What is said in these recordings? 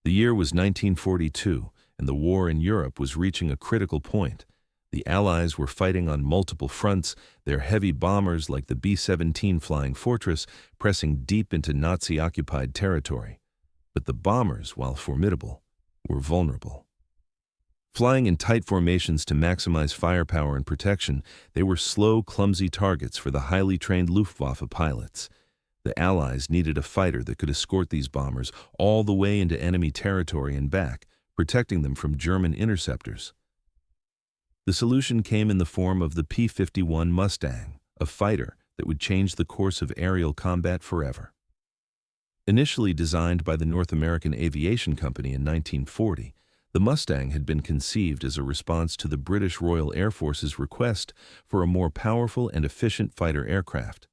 The year was 1942, and the war in Europe was reaching a critical point. The Allies were fighting on multiple fronts, their heavy bombers like the B-17 Flying Fortress pressing deep into Nazi-occupied territory. But the bombers, while formidable, were vulnerable. Flying in tight formations to maximize firepower and protection, they were slow, clumsy targets for the highly trained Luftwaffe pilots. The Allies needed a fighter that could escort these bombers all the way into enemy territory and back, protecting them from German interceptors. The solution came in the form of the P-51 Mustang, a fighter that would change the course of aerial combat forever. Initially designed by the North American Aviation Company in 1940, the Mustang had been conceived as a response to the British Royal Air Force's request for a more powerful and efficient fighter aircraft.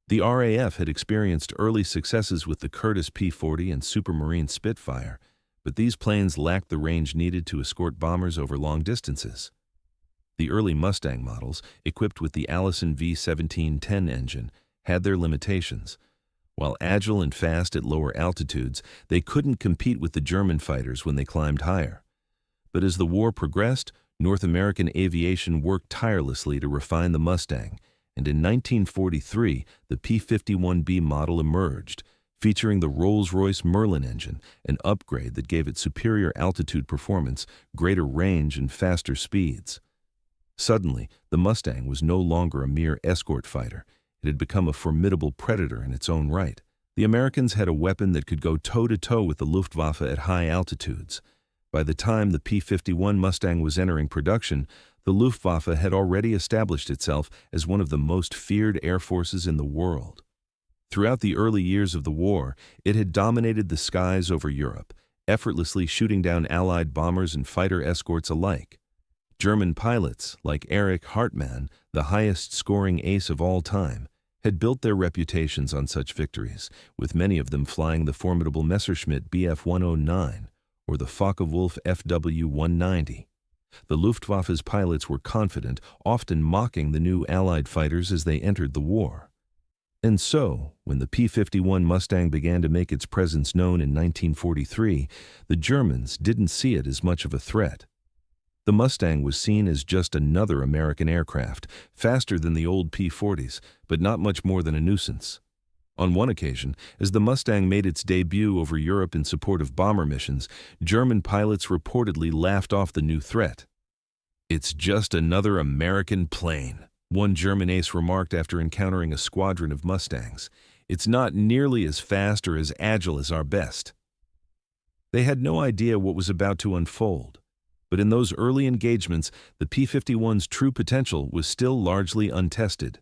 The RAF had experienced early successes with the Curtiss P-40 and Supermarine Spitfire, but these planes lacked the range needed to escort bombers over long distances. The early Mustang models, equipped with the Allison V1710 engine, had their limitations. While agile and fast at lower altitudes, they couldn't compete with the German fighters when they climbed higher. But as the war progressed, North American aviation worked tirelessly to refine the Mustang, and in 1943, the P-51B model emerged, featuring the Rolls-Royce Merlin engine, an upgrade that gave it superior altitude performance, greater range, and faster speeds. Suddenly, the Mustang was no longer a mere escort fighter. It had become a formidable predator in its own right. The Americans had a weapon that could go toe-to-toe with the Luftwaffe at high altitudes. By the time the P-51 Mustang was entering production, the Luftwaffe had already established itself as one of the most feared air forces in the world. Throughout the early years of the war, it had dominated the skies over Europe, effortlessly shooting down Allied bombers and fighter escorts alike. German pilots, like Erich Hartmann, the highest-scoring ace of all time, had built their reputations on such victories, with many of them flying the formidable Messerschmitt Bf-109 or the Focke-Wulf FW-190. The Luftwaffe's pilots were confident, often mocking the new Allied fighters as they entered the war. And so, when the P-51 Mustang began to make its presence known in 1943, the Germans didn't see it as much of a threat. The Mustang was seen as just another American aircraft, faster than the old P-40s, but not much more than a nuisance. On one occasion, as the Mustang made its debut over Europe in support of bomber missions, German pilots reportedly laughed off the new threat. "It's just another American plane," one German ace remarked after encountering a squadron of Mustangs. "It's not nearly as fast or as agile as our best." They had no idea what was about to unfold. But in those early engagements, the P-51's true potential was still largely untested.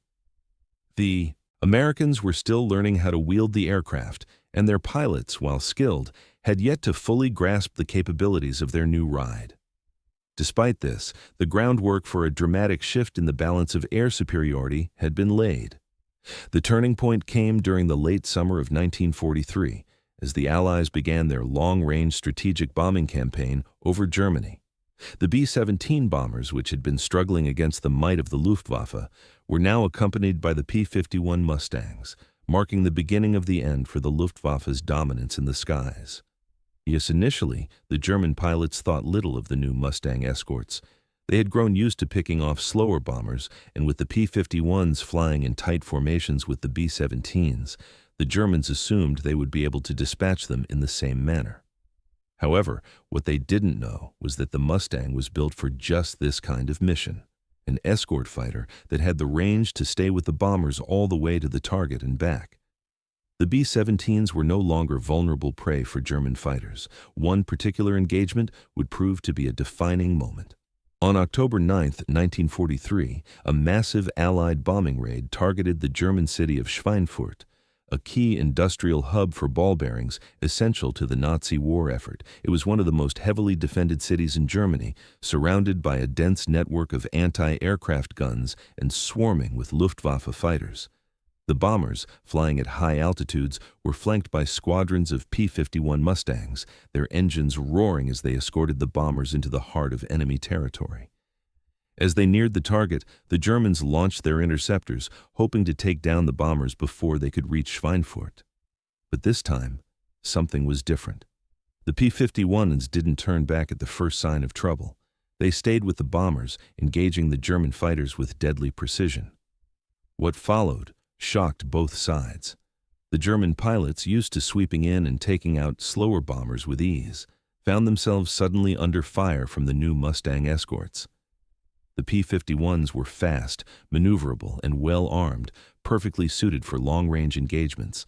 The Americans were still learning how to wield the aircraft, and their pilots, while skilled, had yet to fully grasp the capabilities of their new ride. Despite this, the groundwork for a dramatic shift in the balance of air superiority had been laid. The turning point came during the late summer of 1943, as the Allies began their long-range strategic bombing campaign over Germany. The B-17 bombers, which had been struggling against the might of the Luftwaffe, were now accompanied by the P-51 Mustangs, marking the beginning of the end for the Luftwaffe's dominance in the skies. Yes, initially, the German pilots thought little of the new Mustang escorts. They had grown used to picking off slower bombers, and with the P-51s flying in tight formations with the B-17s, the Germans assumed they would be able to dispatch them in the same manner. However, what they didn't know was that the Mustang was built for just this kind of mission, an escort fighter that had the range to stay with the bombers all the way to the target and back. The B-17s were no longer vulnerable prey for German fighters. One particular engagement would prove to be a defining moment. On October 9, 1943, a massive Allied bombing raid targeted the German city of Schweinfurt, a key industrial hub for ball bearings essential to the Nazi war effort. It was one of the most heavily defended cities in Germany, surrounded by a dense network of anti-aircraft guns and swarming with Luftwaffe fighters. The bombers, flying at high altitudes, were flanked by squadrons of P-51 Mustangs, their engines roaring as they escorted the bombers into the heart of enemy territory. As they neared the target, the Germans launched their interceptors, hoping to take down the bombers before they could reach Schweinfurt. But this time, something was different. The P-51s didn't turn back at the first sign of trouble. They stayed with the bombers, engaging the German fighters with deadly precision. What followed shocked both sides. The German pilots, used to sweeping in and taking out slower bombers with ease, found themselves suddenly under fire from the new Mustang escorts. The P-51s were fast, maneuverable, and well-armed, perfectly suited for long-range engagements.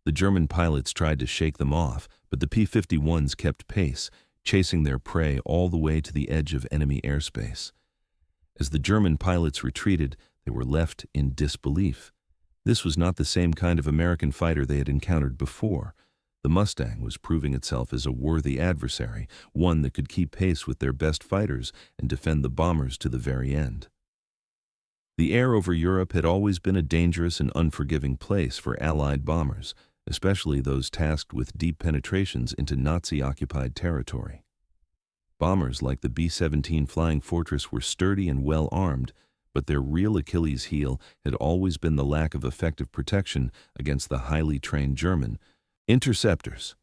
The German pilots tried to shake them off, but the P-51s kept pace, chasing their prey all the way to the edge of enemy airspace. As the German pilots retreated, they were left in disbelief. This was not the same kind of American fighter they had encountered before. The Mustang was proving itself as a worthy adversary, one that could keep pace with their best fighters and defend the bombers to the very end. The air over Europe had always been a dangerous and unforgiving place for Allied bombers, especially those tasked with deep penetrations into Nazi-occupied territory. Bombers like the B-17 Flying Fortress were sturdy and well-armed, but their real Achilles heel had always been the lack of effective protection against the highly trained German interceptors.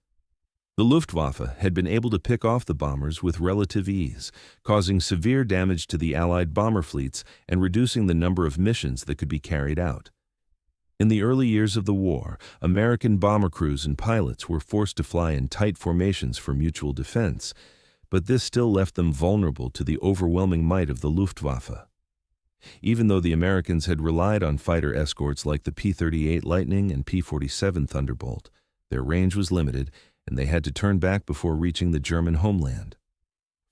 The Luftwaffe had been able to pick off the bombers with relative ease, causing severe damage to the Allied bomber fleets and reducing the number of missions that could be carried out. In the early years of the war, American bomber crews and pilots were forced to fly in tight formations for mutual defense, but this still left them vulnerable to the overwhelming might of the Luftwaffe. Even though the Americans had relied on fighter escorts like the P-38 Lightning and P-47 Thunderbolt, their range was limited, and they had to turn back before reaching the German homeland.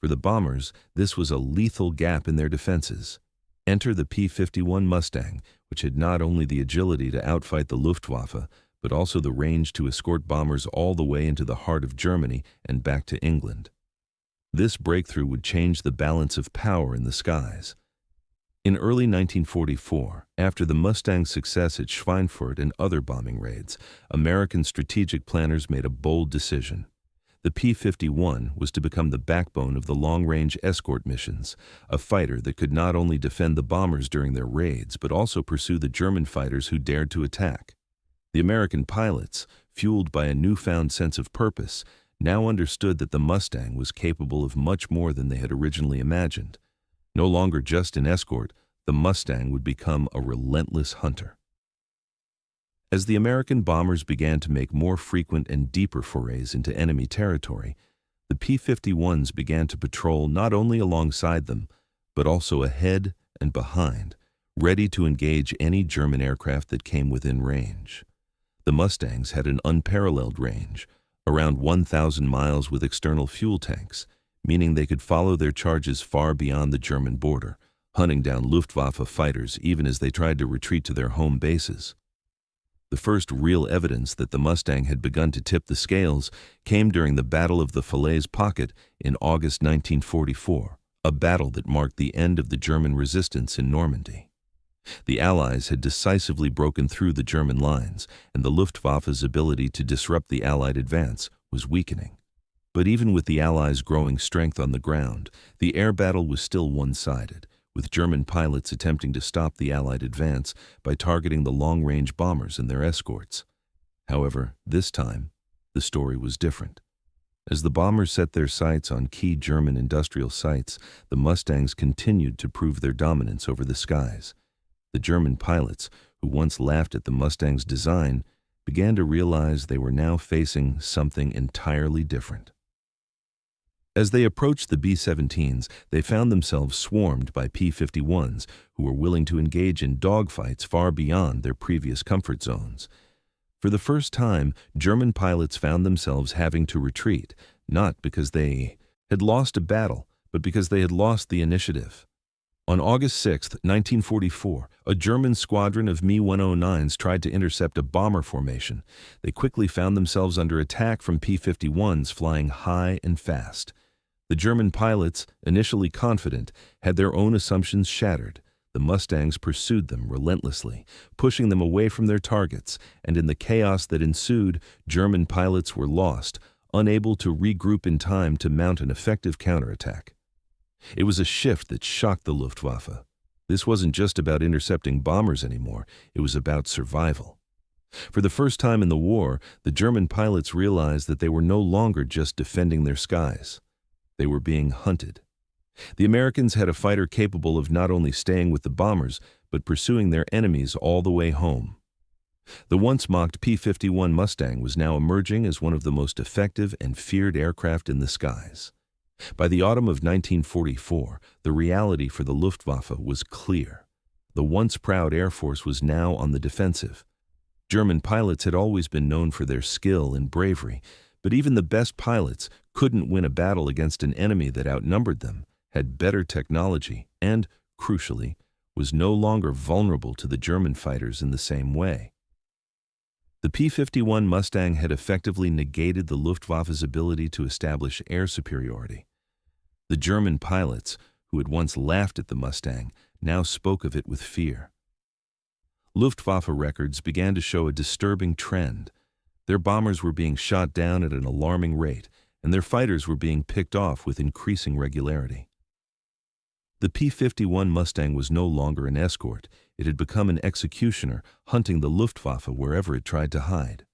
For the bombers, this was a lethal gap in their defenses. Enter the P-51 Mustang, which had not only the agility to outfight the Luftwaffe, but also the range to escort bombers all the way into the heart of Germany and back to England. This breakthrough would change the balance of power in the skies. In early 1944, after the Mustang's success at Schweinfurt and other bombing raids, American strategic planners made a bold decision. The P-51 was to become the backbone of the long-range escort missions, a fighter that could not only defend the bombers during their raids, but also pursue the German fighters who dared to attack. The American pilots, fueled by a newfound sense of purpose, now understood that the Mustang was capable of much more than they had originally imagined. No longer just an escort, the Mustang would become a relentless hunter. As the American bombers began to make more frequent and deeper forays into enemy territory, the P-51s began to patrol not only alongside them, but also ahead and behind, ready to engage any German aircraft that came within range. The Mustangs had an unparalleled range, around 1,000 miles with external fuel tanks, meaning they could follow their charges far beyond the German border, hunting down Luftwaffe fighters even as they tried to retreat to their home bases. The first real evidence that the Mustang had begun to tip the scales came during the Battle of the Falaise Pocket in August 1944, a battle that marked the end of the German resistance in Normandy. The Allies had decisively broken through the German lines, and the Luftwaffe's ability to disrupt the Allied advance was weakening. But even with the Allies' growing strength on the ground, the air battle was still one-sided, with German pilots attempting to stop the Allied advance by targeting the long-range bombers and their escorts. However, this time, the story was different. As the bombers set their sights on key German industrial sites, the Mustangs continued to prove their dominance over the skies. The German pilots, who once laughed at the Mustang's design, began to realize they were now facing something entirely different. As they approached the B-17s, they found themselves swarmed by P-51s who were willing to engage in dogfights far beyond their previous comfort zones. For the first time, German pilots found themselves having to retreat, not because they had lost a battle, but because they had lost the initiative. On August 6, 1944, a German squadron of Me-109s tried to intercept a bomber formation. They quickly found themselves under attack from P-51s flying high and fast. The German pilots, initially confident, had their own assumptions shattered. The Mustangs pursued them relentlessly, pushing them away from their targets, and in the chaos that ensued, German pilots were lost, unable to regroup in time to mount an effective counterattack. It was a shift that shocked the Luftwaffe. This wasn't just about intercepting bombers anymore, it was about survival. For the first time in the war, the German pilots realized that they were no longer just defending their skies. They were being hunted. The Americans had a fighter capable of not only staying with the bombers, but pursuing their enemies all the way home. The once mocked P-51 Mustang was now emerging as one of the most effective and feared aircraft in the skies. By the autumn of 1944, the reality for the Luftwaffe was clear. The once proud Air Force was now on the defensive. German pilots had always been known for their skill and bravery, but even the best pilots couldn't win a battle against an enemy that outnumbered them, had better technology, and, crucially, was no longer vulnerable to the German fighters in the same way. The P-51 Mustang had effectively negated the Luftwaffe's ability to establish air superiority. The German pilots, who had once laughed at the Mustang, now spoke of it with fear. Luftwaffe records began to show a disturbing trend. Their bombers were being shot down at an alarming rate, and their fighters were being picked off with increasing regularity. The P-51 Mustang was no longer an escort. It had become an executioner, hunting the Luftwaffe wherever it tried to hide.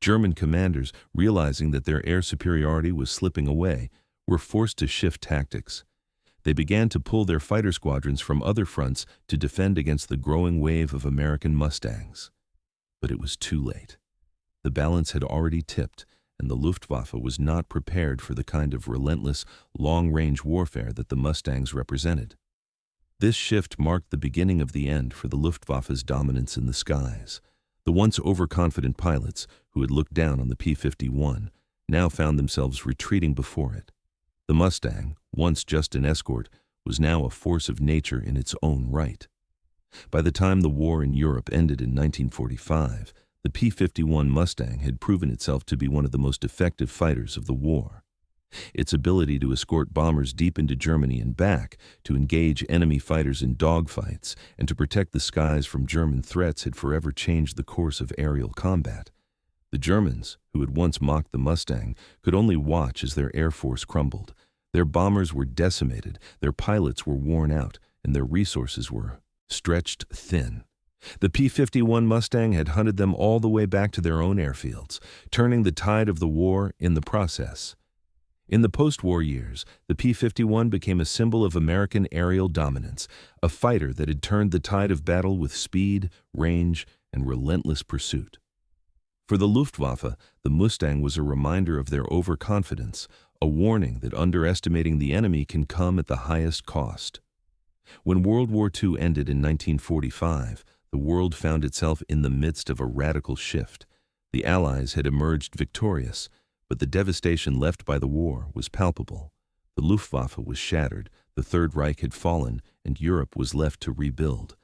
German commanders, realizing that their air superiority was slipping away, were forced to shift tactics. They began to pull their fighter squadrons from other fronts to defend against the growing wave of American Mustangs. But it was too late. The balance had already tipped, and the Luftwaffe was not prepared for the kind of relentless, long-range warfare that the Mustangs represented. This shift marked the beginning of the end for the Luftwaffe's dominance in the skies. The once overconfident pilots, who had looked down on the P-51, now found themselves retreating before it. The Mustang, once just an escort, was now a force of nature in its own right. By the time the war in Europe ended in 1945, the P-51 Mustang had proven itself to be one of the most effective fighters of the war. Its ability to escort bombers deep into Germany and back, to engage enemy fighters in dogfights, and to protect the skies from German threats had forever changed the course of aerial combat. The Germans, who had once mocked the Mustang, could only watch as their air force crumbled. Their bombers were decimated, their pilots were worn out, and their resources were stretched thin. The P-51 Mustang had hunted them all the way back to their own airfields, turning the tide of the war in the process. In the post-war years, the P-51 became a symbol of American aerial dominance, a fighter that had turned the tide of battle with speed, range, and relentless pursuit. For the Luftwaffe, the Mustang was a reminder of their overconfidence, a warning that underestimating the enemy can come at the highest cost. When World War II ended in 1945, the world found itself in the midst of a radical shift. The Allies had emerged victorious, but the devastation left by the war was palpable. The Luftwaffe was shattered, the Third Reich had fallen, and Europe was left to rebuild.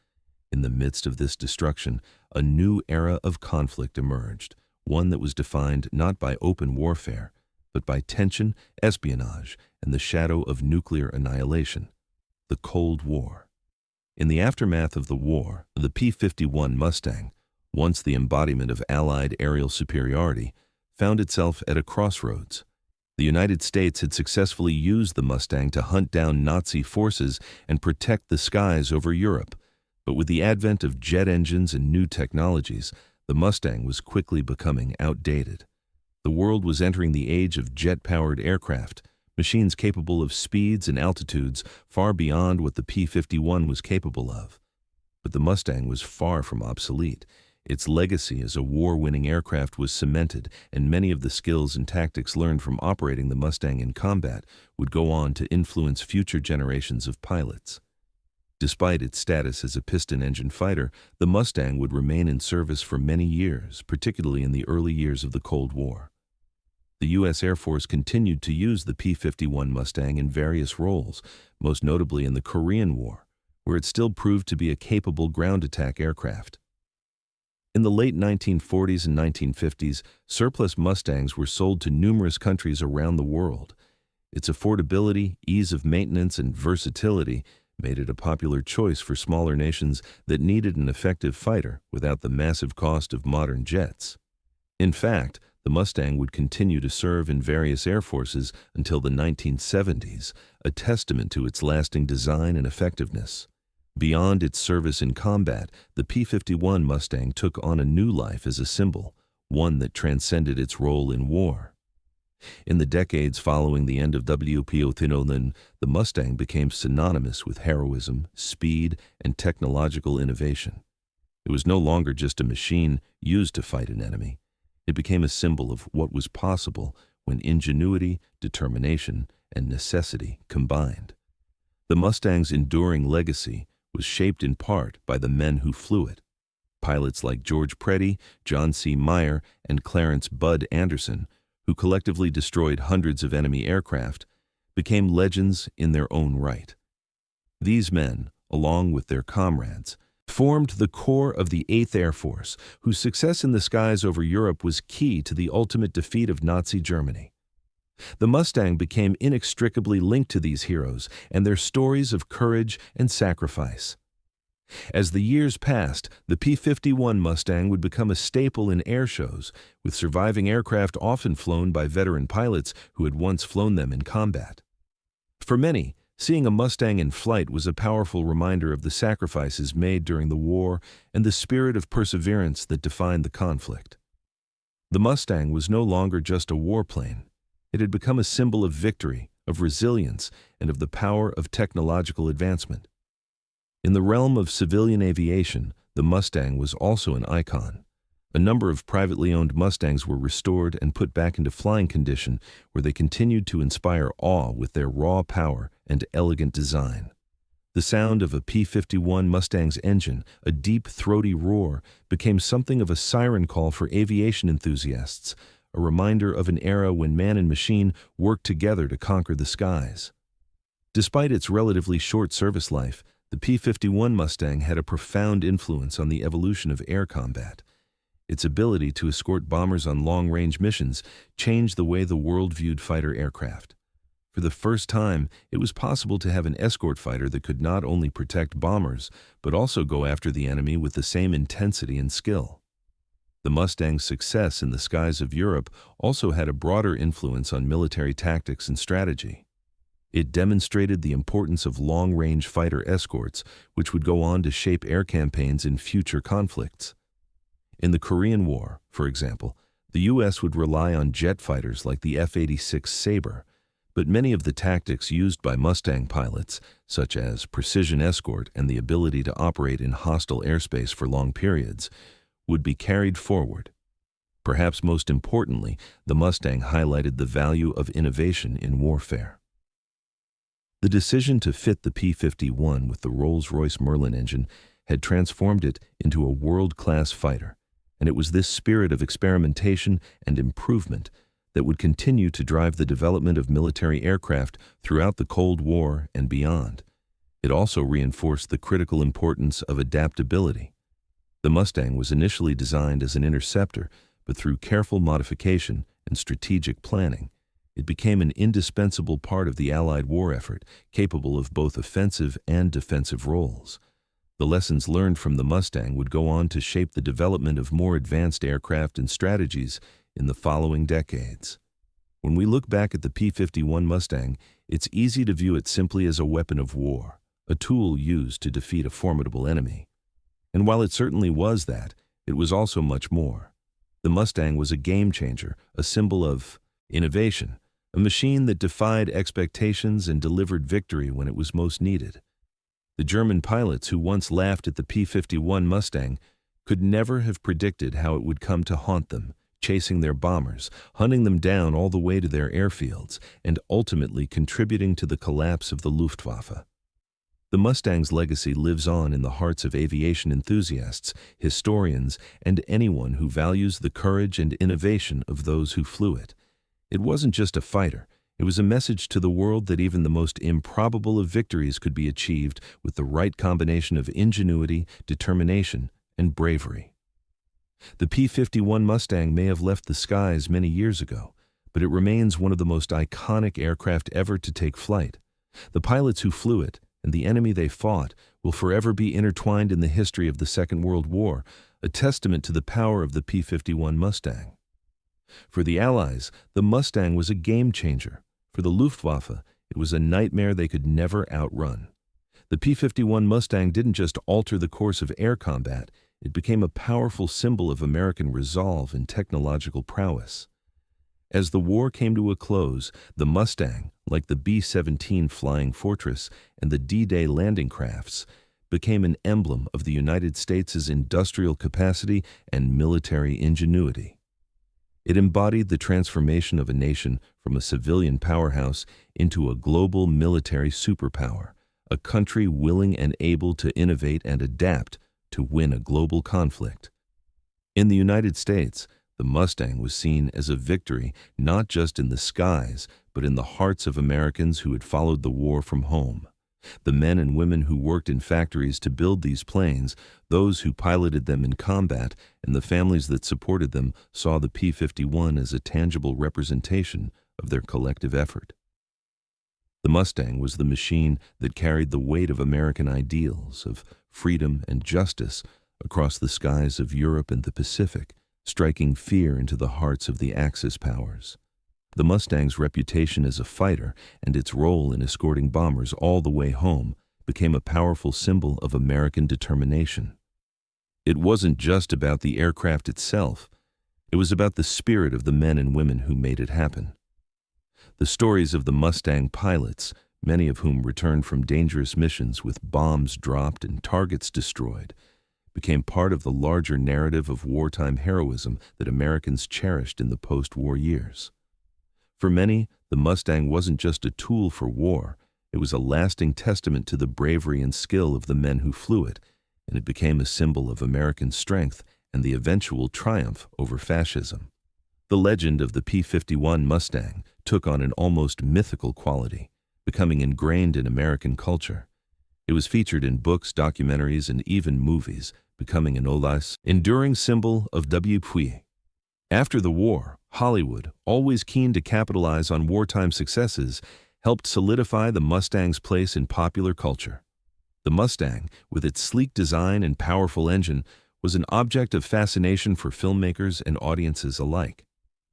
In the midst of this destruction, a new era of conflict emerged, one that was defined not by open warfare, but by tension, espionage, and the shadow of nuclear annihilation, the Cold War. In the aftermath of the war, the P-51 Mustang, once the embodiment of Allied aerial superiority, found itself at a crossroads. The United States had successfully used the Mustang to hunt down Nazi forces and protect the skies over Europe. But with the advent of jet engines and new technologies, the Mustang was quickly becoming outdated. The world was entering the age of jet-powered aircraft, machines capable of speeds and altitudes far beyond what the P-51 was capable of. But the Mustang was far from obsolete. Its legacy as a war-winning aircraft was cemented, and many of the skills and tactics learned from operating the Mustang in combat would go on to influence future generations of pilots. Despite its status as a piston-engine fighter, the Mustang would remain in service for many years, particularly in the early years of the Cold War. The U.S. Air Force continued to use the P-51 Mustang in various roles, most notably in the Korean War, where it still proved to be a capable ground attack aircraft. In the late 1940s and 1950s, surplus Mustangs were sold to numerous countries around the world. Its affordability, ease of maintenance, and versatility made it a popular choice for smaller nations that needed an effective fighter without the massive cost of modern jets. In fact, the Mustang would continue to serve in various air forces until the 1970s, a testament to its lasting design and effectiveness. Beyond its service in combat, the P-51 Mustang took on a new life as a symbol, one that transcended its role in war. In the decades following the end of WPO, the Mustang became synonymous with heroism, speed, and technological innovation. It was no longer just a machine used to fight an enemy. It became a symbol of what was possible when ingenuity, determination, and necessity combined. The Mustang's enduring legacy was shaped in part by the men who flew it. Pilots like George Preddy, John C. Meyer, and Clarence "Bud" Anderson, who collectively destroyed hundreds of enemy aircraft, became legends in their own right. These men, along with their comrades, formed the core of the 8th Air Force, whose success in the skies over Europe was key to the ultimate defeat of Nazi Germany. The Mustang became inextricably linked to these heroes and their stories of courage and sacrifice. As the years passed, the P-51 Mustang would become a staple in air shows, with surviving aircraft often flown by veteran pilots who had once flown them in combat. For many, seeing a Mustang in flight was a powerful reminder of the sacrifices made during the war and the spirit of perseverance that defined the conflict. The Mustang was no longer just a warplane. It had become a symbol of victory, of resilience, and of the power of technological advancement. In the realm of civilian aviation, the Mustang was also an icon. A number of privately owned Mustangs were restored and put back into flying condition, where they continued to inspire awe with their raw power and elegant design. The sound of a P-51 Mustang's engine, a deep, throaty roar, became something of a siren call for aviation enthusiasts, a reminder of an era when man and machine worked together to conquer the skies. Despite its relatively short service life, the P-51 Mustang had a profound influence on the evolution of air combat. Its ability to escort bombers on long-range missions changed the way the world viewed fighter aircraft. For the first time, it was possible to have an escort fighter that could not only protect bombers, but also go after the enemy with the same intensity and skill. The Mustang's success in the skies of Europe also had a broader influence on military tactics and strategy. It demonstrated the importance of long-range fighter escorts, which would go on to shape air campaigns in future conflicts. In the Korean War, for example, the U.S. would rely on jet fighters like the F-86 Sabre, but many of the tactics used by Mustang pilots, such as precision escort and the ability to operate in hostile airspace for long periods, would be carried forward. Perhaps most importantly, the Mustang highlighted the value of innovation in warfare. The decision to fit the P-51 with the Rolls-Royce Merlin engine had transformed it into a world-class fighter, and it was this spirit of experimentation and improvement that would continue to drive the development of military aircraft throughout the Cold War and beyond. It also reinforced the critical importance of adaptability. The Mustang was initially designed as an interceptor, but through careful modification and strategic planning, it became an indispensable part of the Allied war effort, capable of both offensive and defensive roles. The lessons learned from the Mustang would go on to shape the development of more advanced aircraft and strategies in the following decades. When we look back at the P-51 Mustang, it's easy to view it simply as a weapon of war, a tool used to defeat a formidable enemy. And while it certainly was that, it was also much more. The Mustang was a game changer, a symbol of innovation, a machine that defied expectations and delivered victory when it was most needed. The German pilots who once laughed at the P-51 Mustang could never have predicted how it would come to haunt them, chasing their bombers, hunting them down all the way to their airfields, and ultimately contributing to the collapse of the Luftwaffe. The Mustang's legacy lives on in the hearts of aviation enthusiasts, historians, and anyone who values the courage and innovation of those who flew it. It wasn't just a fighter. It was a message to the world that even the most improbable of victories could be achieved with the right combination of ingenuity, determination, and bravery. The P-51 Mustang may have left the skies many years ago, but it remains one of the most iconic aircraft ever to take flight. The pilots who flew it and the enemy they fought will forever be intertwined in the history of the Second World War, a testament to the power of the P-51 Mustang. For the Allies, the Mustang was a game changer. For the Luftwaffe, it was a nightmare they could never outrun. The P-51 Mustang didn't just alter the course of air combat, it became a powerful symbol of American resolve and technological prowess. As the war came to a close, the Mustang, like the B-17 Flying Fortress and the D-Day landing crafts, became an emblem of the United States' industrial capacity and military ingenuity. It embodied the transformation of a nation from a civilian powerhouse into a global military superpower, a country willing and able to innovate and adapt to win a global conflict. In the United States, the Mustang was seen as a victory not just in the skies, but in the hearts of Americans who had followed the war from home. The men and women who worked in factories to build these planes, those who piloted them in combat, and the families that supported them saw the P-51 as a tangible representation of their collective effort. The Mustang was the machine that carried the weight of American ideals of freedom and justice across the skies of Europe and the Pacific, striking fear into the hearts of the Axis powers. The Mustang's reputation as a fighter and its role in escorting bombers all the way home became a powerful symbol of American determination. It wasn't just about the aircraft itself, it was about the spirit of the men and women who made it happen. The stories of the Mustang pilots, many of whom returned from dangerous missions with bombs dropped and targets destroyed, became part of the larger narrative of wartime heroism that Americans cherished in the post-war years. For many, the Mustang wasn't just a tool for war, it was a lasting testament to the bravery and skill of the men who flew it, and it became a symbol of American strength and the eventual triumph over fascism. The legend of the P-51 Mustang took on an almost mythical quality, becoming ingrained in American culture. It was featured in books, documentaries, and even movies, becoming an enduring symbol of WP. After the war, Hollywood, always keen to capitalize on wartime successes, helped solidify the Mustang's place in popular culture. The Mustang, with its sleek design and powerful engine, was an object of fascination for filmmakers and audiences alike.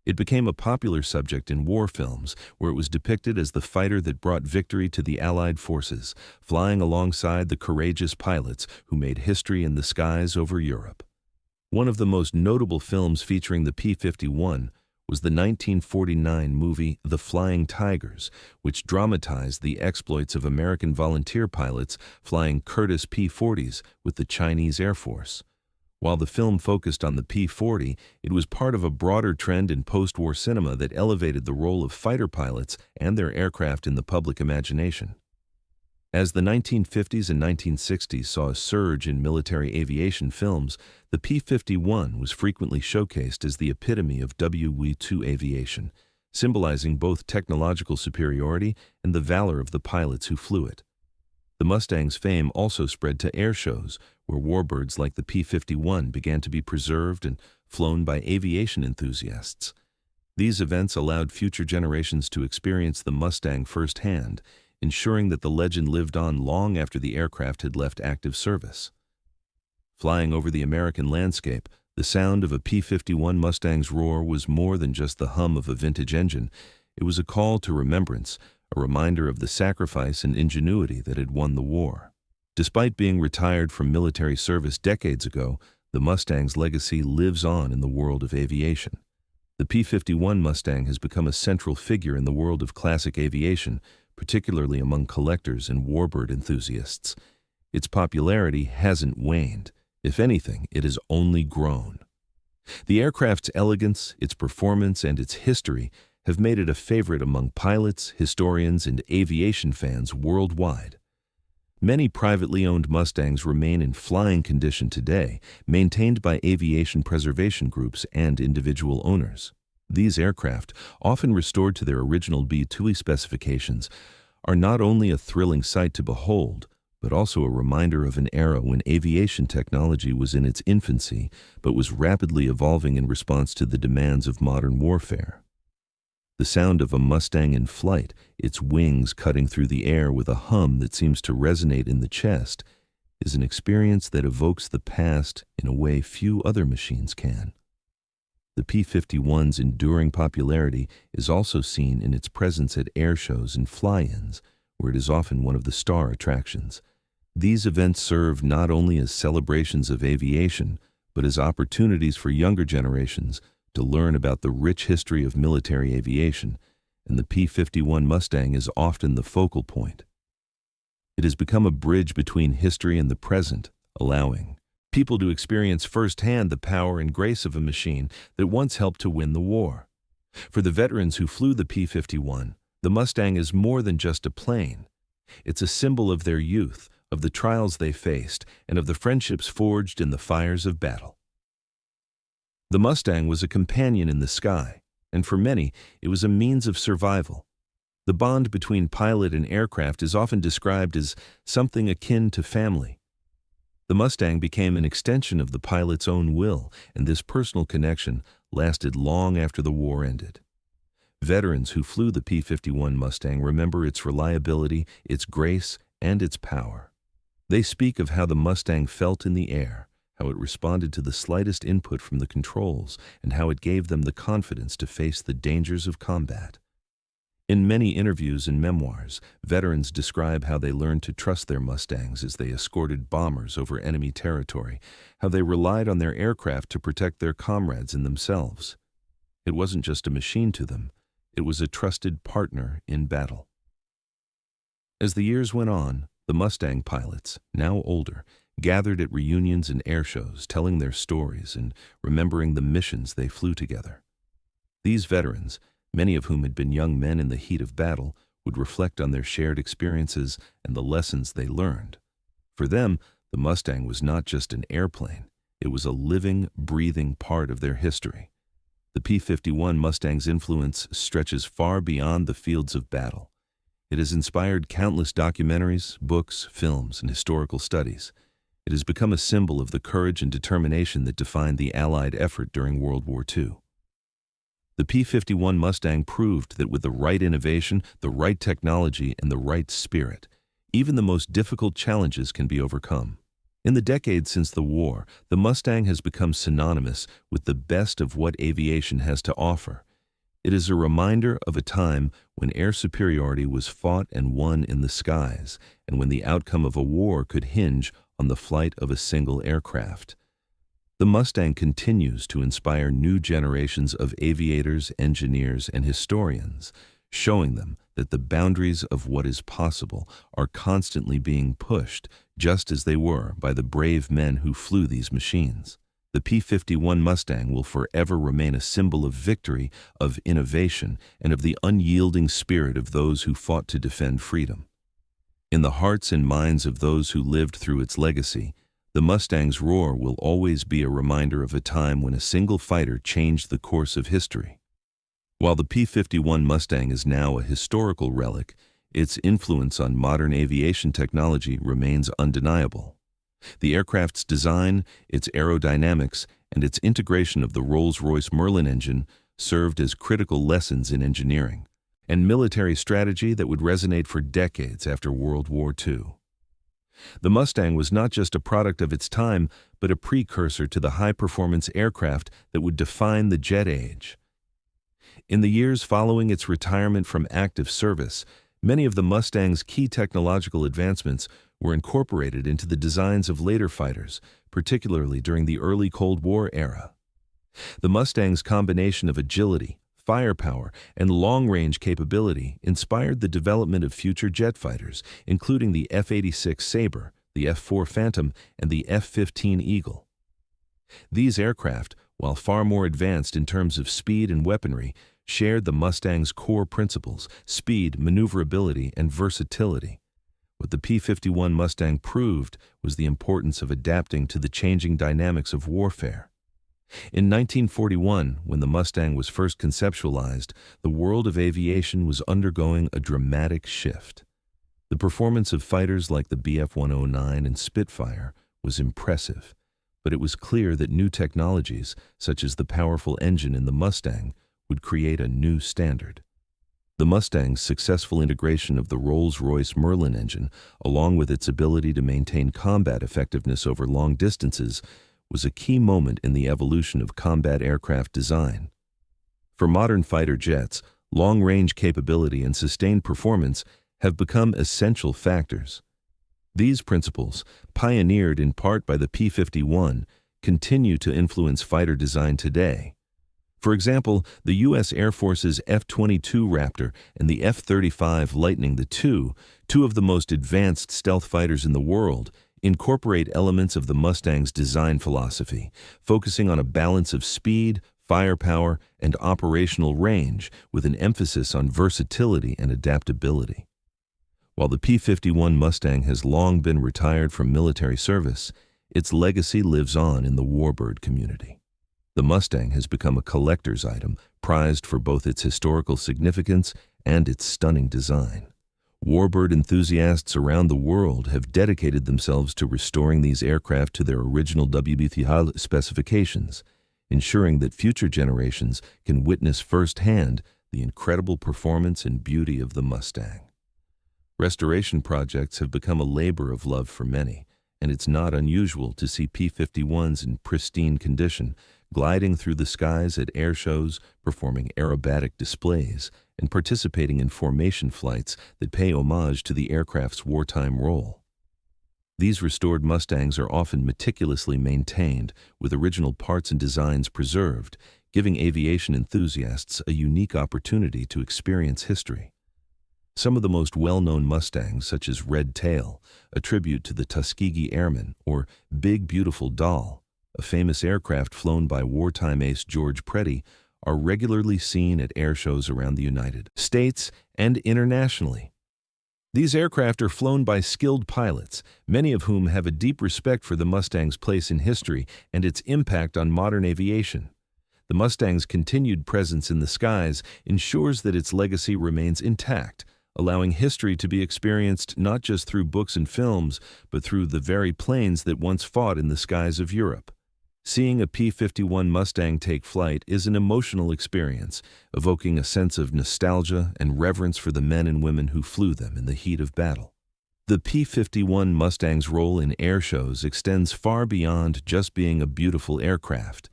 It became a popular subject in war films, where it was depicted as the fighter that brought victory to the Allied forces, flying alongside the courageous pilots who made history in the skies over Europe. One of the most notable films featuring the P-51 was the 1949 movie The Flying Tigers, which dramatized the exploits of American volunteer pilots flying Curtiss P-40s with the Chinese Air Force. While the film focused on the P-40, it was part of a broader trend in post-war cinema that elevated the role of fighter pilots and their aircraft in the public imagination. As the 1950s and 1960s saw a surge in military aviation films, the P-51 was frequently showcased as the epitome of WW2 aviation, symbolizing both technological superiority and the valor of the pilots who flew it. The Mustang's fame also spread to air shows, where warbirds like the P-51 began to be preserved and flown by aviation enthusiasts. These events allowed future generations to experience the Mustang firsthand, ensuring that the legend lived on long after the aircraft had left active service. Flying over the American landscape, the sound of a P-51 Mustang's roar was more than just the hum of a vintage engine. It was a call to remembrance, a reminder of the sacrifice and ingenuity that had won the war. Despite being retired from military service decades ago, the Mustang's legacy lives on in the world of aviation. The P-51 Mustang has become a central figure in the world of classic aviation, particularly among collectors and warbird enthusiasts. Its popularity hasn't waned. If anything, it has only grown. The aircraft's elegance, its performance, and its history have made it a favorite among pilots, historians, and aviation fans worldwide. Many privately owned Mustangs remain in flying condition today, maintained by aviation preservation groups and individual owners. These aircraft, often restored to their original B-2 specifications, are not only a thrilling sight to behold, but also a reminder of an era when aviation technology was in its infancy, but was rapidly evolving in response to the demands of modern warfare. The sound of a Mustang in flight, its wings cutting through the air with a hum that seems to resonate in the chest, is an experience that evokes the past in a way few other machines can. The P-51's enduring popularity is also seen in its presence at air shows and fly-ins, where it is often one of the star attractions. These events serve not only as celebrations of aviation, but as opportunities for younger generations to learn about the rich history of military aviation, and the P-51 Mustang is often the focal point. It has become a bridge between history and the present, allowing people to experience firsthand the power and grace of a machine that once helped to win the war. For the veterans who flew the P-51, the Mustang is more than just a plane. It's a symbol of their youth, of the trials they faced, and of the friendships forged in the fires of battle. The Mustang was a companion in the sky, and for many, it was a means of survival. The bond between pilot and aircraft is often described as something akin to family. The Mustang became an extension of the pilot's own will, and this personal connection lasted long after the war ended. Veterans who flew the P-51 Mustang remember its reliability, its grace, and its power. They speak of how the Mustang felt in the air, how it responded to the slightest input from the controls, and how it gave them the confidence to face the dangers of combat. In many interviews and memoirs, veterans describe how they learned to trust their Mustangs as they escorted bombers over enemy territory, how they relied on their aircraft to protect their comrades and themselves. It wasn't just a machine to them, it was a trusted partner in battle. As the years went on, the Mustang pilots, now older, gathered at reunions and air shows, telling their stories and remembering the missions they flew together. These veterans, many of whom had been young men in the heat of battle, would reflect on their shared experiences and the lessons they learned. For them, the Mustang was not just an airplane, it was a living, breathing part of their history. The P-51 Mustang's influence stretches far beyond the fields of battle. It has inspired countless documentaries, books, films, and historical studies. It has become a symbol of the courage and determination that defined the Allied effort during World War II. The P-51 Mustang proved that with the right innovation, the right technology, and the right spirit, even the most difficult challenges can be overcome. In the decades since the war, the Mustang has become synonymous with the best of what aviation has to offer. It is a reminder of a time when air superiority was fought and won in the skies, and when the outcome of a war could hinge on the flight of a single aircraft. The Mustang continues to inspire new generations of aviators, engineers, and historians, showing them that the boundaries of what is possible are constantly being pushed, just as they were by the brave men who flew these machines. The P-51 Mustang will forever remain a symbol of victory, of innovation, and of the unyielding spirit of those who fought to defend freedom. In the hearts and minds of those who lived through its legacy, the Mustang's roar will always be a reminder of a time when a single fighter changed the course of history. While the P-51 Mustang is now a historical relic, its influence on modern aviation technology remains undeniable. The aircraft's design, its aerodynamics, and its integration of the Rolls-Royce Merlin engine served as critical lessons in engineering and military strategy that would resonate for decades after World War II. The Mustang was not just a product of its time, but a precursor to the high-performance aircraft that would define the jet age. In the years following its retirement from active service, many of the Mustang's key technological advancements were incorporated into the designs of later fighters, particularly during the early Cold War era. The Mustang's combination of agility, firepower, and long-range capability inspired the development of future jet fighters, including the F-86 Sabre, the F-4 Phantom, and the F-15 Eagle. These aircraft, while far more advanced in terms of speed and weaponry, shared the Mustang's core principles: speed, maneuverability, and versatility. What the P-51 Mustang proved was the importance of adapting to the changing dynamics of warfare. In 1941, when the Mustang was first conceptualized, the world of aviation was undergoing a dramatic shift. The performance of fighters like the Bf-109 and Spitfire was impressive, but it was clear that new technologies, such as the powerful engine in the Mustang, would create a new standard. The Mustang's successful integration of the Rolls-Royce Merlin engine, along with its ability to maintain combat effectiveness over long distances, was a key moment in the evolution of combat aircraft design. For modern fighter jets, long-range capability and sustained performance have become essential factors. These principles, pioneered in part by the P-51, continue to influence fighter design today. For example, the U.S. Air Force's F-22 Raptor and the F-35 Lightning II, two of the most advanced stealth fighters in the world, incorporate elements of the Mustang's design philosophy, focusing on a balance of speed, firepower, and operational range, with an emphasis on versatility and adaptability. While the P-51 Mustang has long been retired from military service, its legacy lives on in the warbird community. The Mustang has become a collector's item, prized for both its historical significance and its stunning design. Warbird enthusiasts around the world have dedicated themselves to restoring these aircraft to their original WBTH specifications, ensuring that future generations can witness firsthand the incredible performance and beauty of the Mustang. Restoration projects have become a labor of love for many, and it's not unusual to see P-51s in pristine condition, gliding through the skies at air shows, performing aerobatic displays, and participating in formation flights that pay homage to the aircraft's wartime role. These restored Mustangs are often meticulously maintained, with original parts and designs preserved, giving aviation enthusiasts a unique opportunity to experience history. Some of the most well-known Mustangs, such as Red Tail, a tribute to the Tuskegee Airmen, or Big Beautiful Doll, a famous aircraft flown by wartime ace George Preddy, are regularly seen at air shows around the United States and internationally. These aircraft are flown by skilled pilots, many of whom have a deep respect for the Mustang's place in history and its impact on modern aviation. The Mustang's continued presence in the skies ensures that its legacy remains intact, allowing history to be experienced not just through books and films, but through the very planes that once fought in the skies of Europe. Seeing a P-51 Mustang take flight is an emotional experience, evoking a sense of nostalgia and reverence for the men and women who flew them in the heat of battle. The P-51 Mustang's role in air shows extends far beyond just being a beautiful aircraft.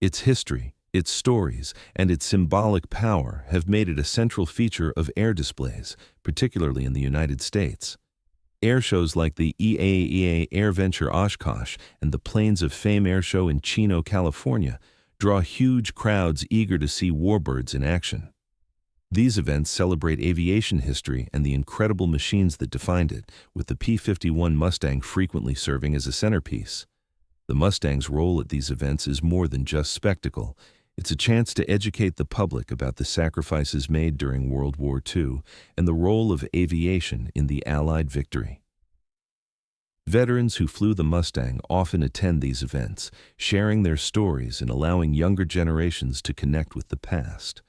Its history, its stories, and its symbolic power have made it a central feature of air displays, particularly in the United States. Air shows like the EAEA AirVenture Oshkosh and the Plains of Fame Air Show in Chino, California, draw huge crowds eager to see warbirds in action. These events celebrate aviation history and the incredible machines that defined it, with the P-51 Mustang frequently serving as a centerpiece. The Mustang's role at these events is more than just spectacle. It's a chance to educate the public about the sacrifices made during World War II and the role of aviation in the Allied victory. Veterans who flew the Mustang often attend these events, sharing their stories and allowing younger generations to connect with the past.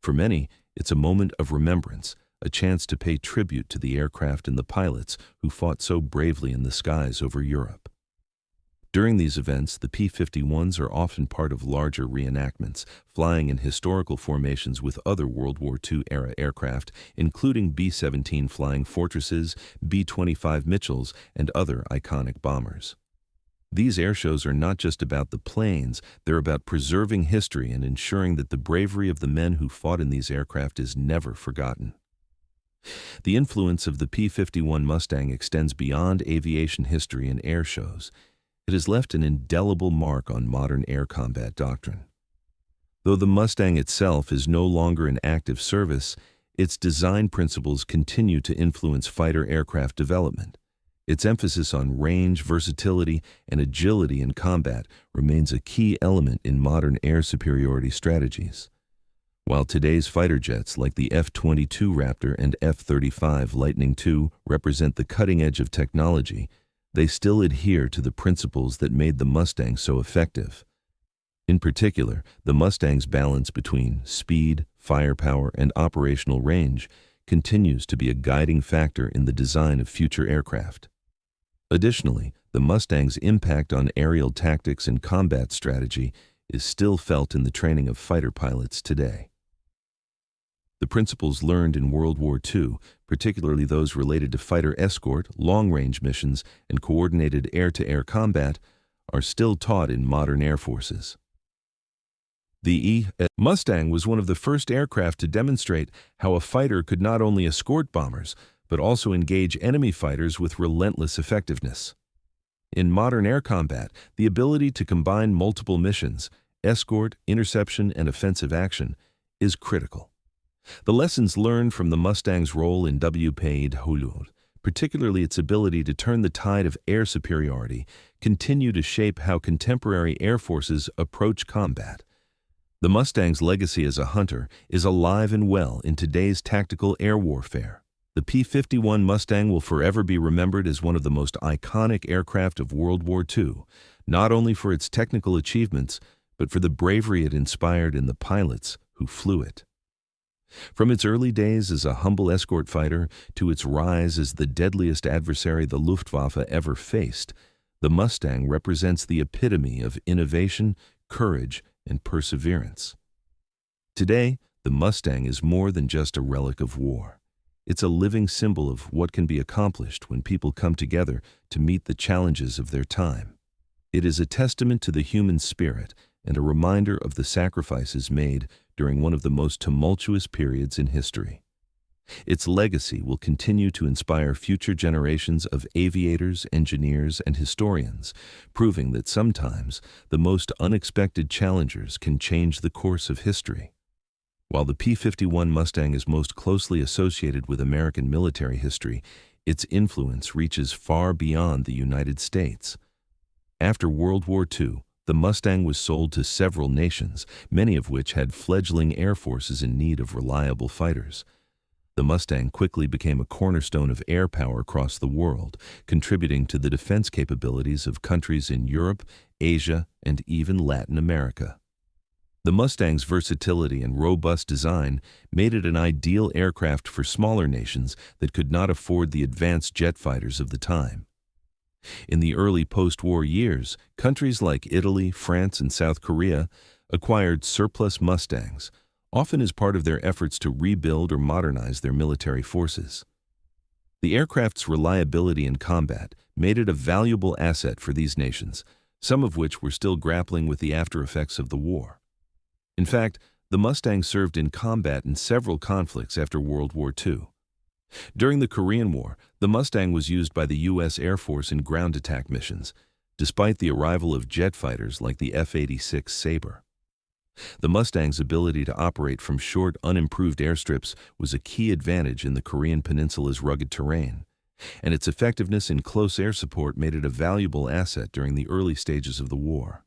For many, it's a moment of remembrance, a chance to pay tribute to the aircraft and the pilots who fought so bravely in the skies over Europe. During these events, the P-51s are often part of larger reenactments, flying in historical formations with other World War II-era aircraft, including B-17 Flying Fortresses, B-25 Mitchells, and other iconic bombers. These air shows are not just about the planes, they're about preserving history and ensuring that the bravery of the men who fought in these aircraft is never forgotten. The influence of the P-51 Mustang extends beyond aviation history and air shows. It has left an indelible mark on modern air combat doctrine. Though the Mustang itself is no longer in active service, its design principles continue to influence fighter aircraft development. Its emphasis on range, versatility, and agility in combat remains a key element in modern air superiority strategies. While today's fighter jets like the F-22 Raptor and F-35 Lightning II represent the cutting edge of technology, they still adhere to the principles that made the Mustang so effective. In particular, the Mustang's balance between speed, firepower, and operational range continues to be a guiding factor in the design of future aircraft. Additionally, the Mustang's impact on aerial tactics and combat strategy is still felt in the training of fighter pilots today. The principles learned in World War II, particularly those related to fighter escort, long-range missions, and coordinated air-to-air combat, are still taught in modern air forces. The Mustang was one of the first aircraft to demonstrate how a fighter could not only escort bombers, but also engage enemy fighters with relentless effectiveness. In modern air combat, the ability to combine multiple missions, escort, interception, and offensive action, is critical. The lessons learned from the Mustang's role in WP-51, particularly its ability to turn the tide of air superiority, continue to shape how contemporary air forces approach combat. The Mustang's legacy as a hunter is alive and well in today's tactical air warfare. The P-51 Mustang will forever be remembered as one of the most iconic aircraft of World War II, not only for its technical achievements, but for the bravery it inspired in the pilots who flew it. From its early days as a humble escort fighter to its rise as the deadliest adversary the Luftwaffe ever faced, the Mustang represents the epitome of innovation, courage, and perseverance. Today, the Mustang is more than just a relic of war. It's a living symbol of what can be accomplished when people come together to meet the challenges of their time. It is a testament to the human spirit and a reminder of the sacrifices made during one of the most tumultuous periods in history. Its legacy will continue to inspire future generations of aviators, engineers, and historians, proving that sometimes the most unexpected challengers can change the course of history. While the P-51 Mustang is most closely associated with American military history, its influence reaches far beyond the United States. After World War II, the Mustang was sold to several nations, many of which had fledgling air forces in need of reliable fighters. The Mustang quickly became a cornerstone of air power across the world, contributing to the defense capabilities of countries in Europe, Asia, and even Latin America. The Mustang's versatility and robust design made it an ideal aircraft for smaller nations that could not afford the advanced jet fighters of the time. In the early post-war years, countries like Italy, France, and South Korea acquired surplus Mustangs, often as part of their efforts to rebuild or modernize their military forces. The aircraft's reliability in combat made it a valuable asset for these nations, some of which were still grappling with the aftereffects of the war. In fact, the Mustang served in combat in several conflicts after World War II. During the Korean War, the Mustang was used by the U.S. Air Force in ground attack missions, despite the arrival of jet fighters like the F-86 Sabre. The Mustang's ability to operate from short, unimproved airstrips was a key advantage in the Korean Peninsula's rugged terrain, and its effectiveness in close air support made it a valuable asset during the early stages of the war.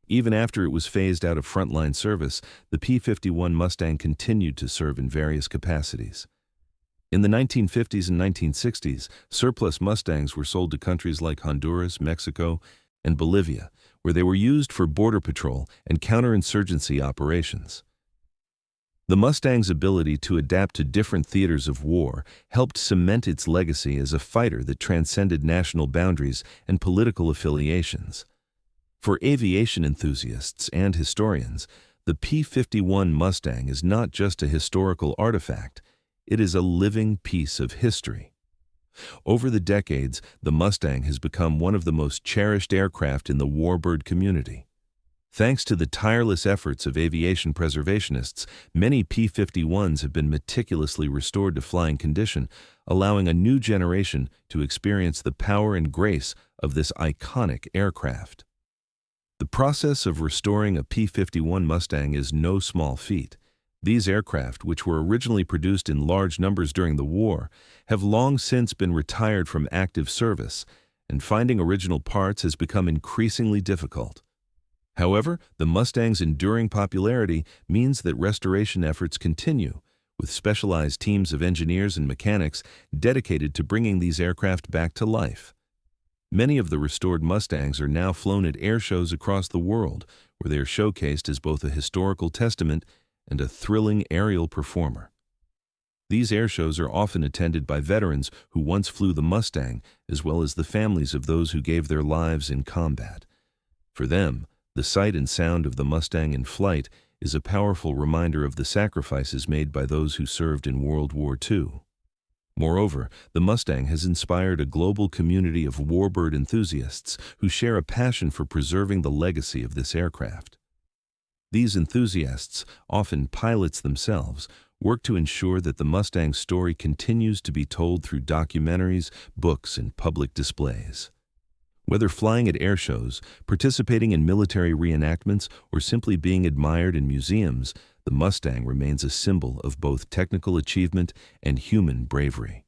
Even after it was phased out of frontline service, the P-51 Mustang continued to serve in various capacities. In the 1950s and 1960s, surplus Mustangs were sold to countries like Honduras, Mexico, and Bolivia, where they were used for border patrol and counterinsurgency operations. The Mustang's ability to adapt to different theaters of war helped cement its legacy as a fighter that transcended national boundaries and political affiliations. For aviation enthusiasts and historians, the P-51 Mustang is not just a historical artifact, it is a living piece of history. Over the decades, the Mustang has become one of the most cherished aircraft in the warbird community. Thanks to the tireless efforts of aviation preservationists, many P-51s have been meticulously restored to flying condition, allowing a new generation to experience the power and grace of this iconic aircraft. The process of restoring a P-51 Mustang is no small feat. These aircraft, which were originally produced in large numbers during the war, have long since been retired from active service, and finding original parts has become increasingly difficult. However, the Mustang's enduring popularity means that restoration efforts continue, with specialized teams of engineers and mechanics dedicated to bringing these aircraft back to life. Many of the restored Mustangs are now flown at air shows across the world, where they are showcased as both a historical testament and a thrilling aerial performer. These air shows are often attended by veterans who once flew the Mustang, as well as the families of those who gave their lives in combat. For them, the sight and sound of the Mustang in flight is a powerful reminder of the sacrifices made by those who served in World War II. Moreover, the Mustang has inspired a global community of warbird enthusiasts who share a passion for preserving the legacy of this aircraft. These enthusiasts, often pilots themselves, worked to ensure that the Mustang's story continues to be told through documentaries, books, and public displays. Whether flying at air shows, participating in military reenactments, or simply being admired in museums, the Mustang remains a symbol of both technical achievement and human bravery.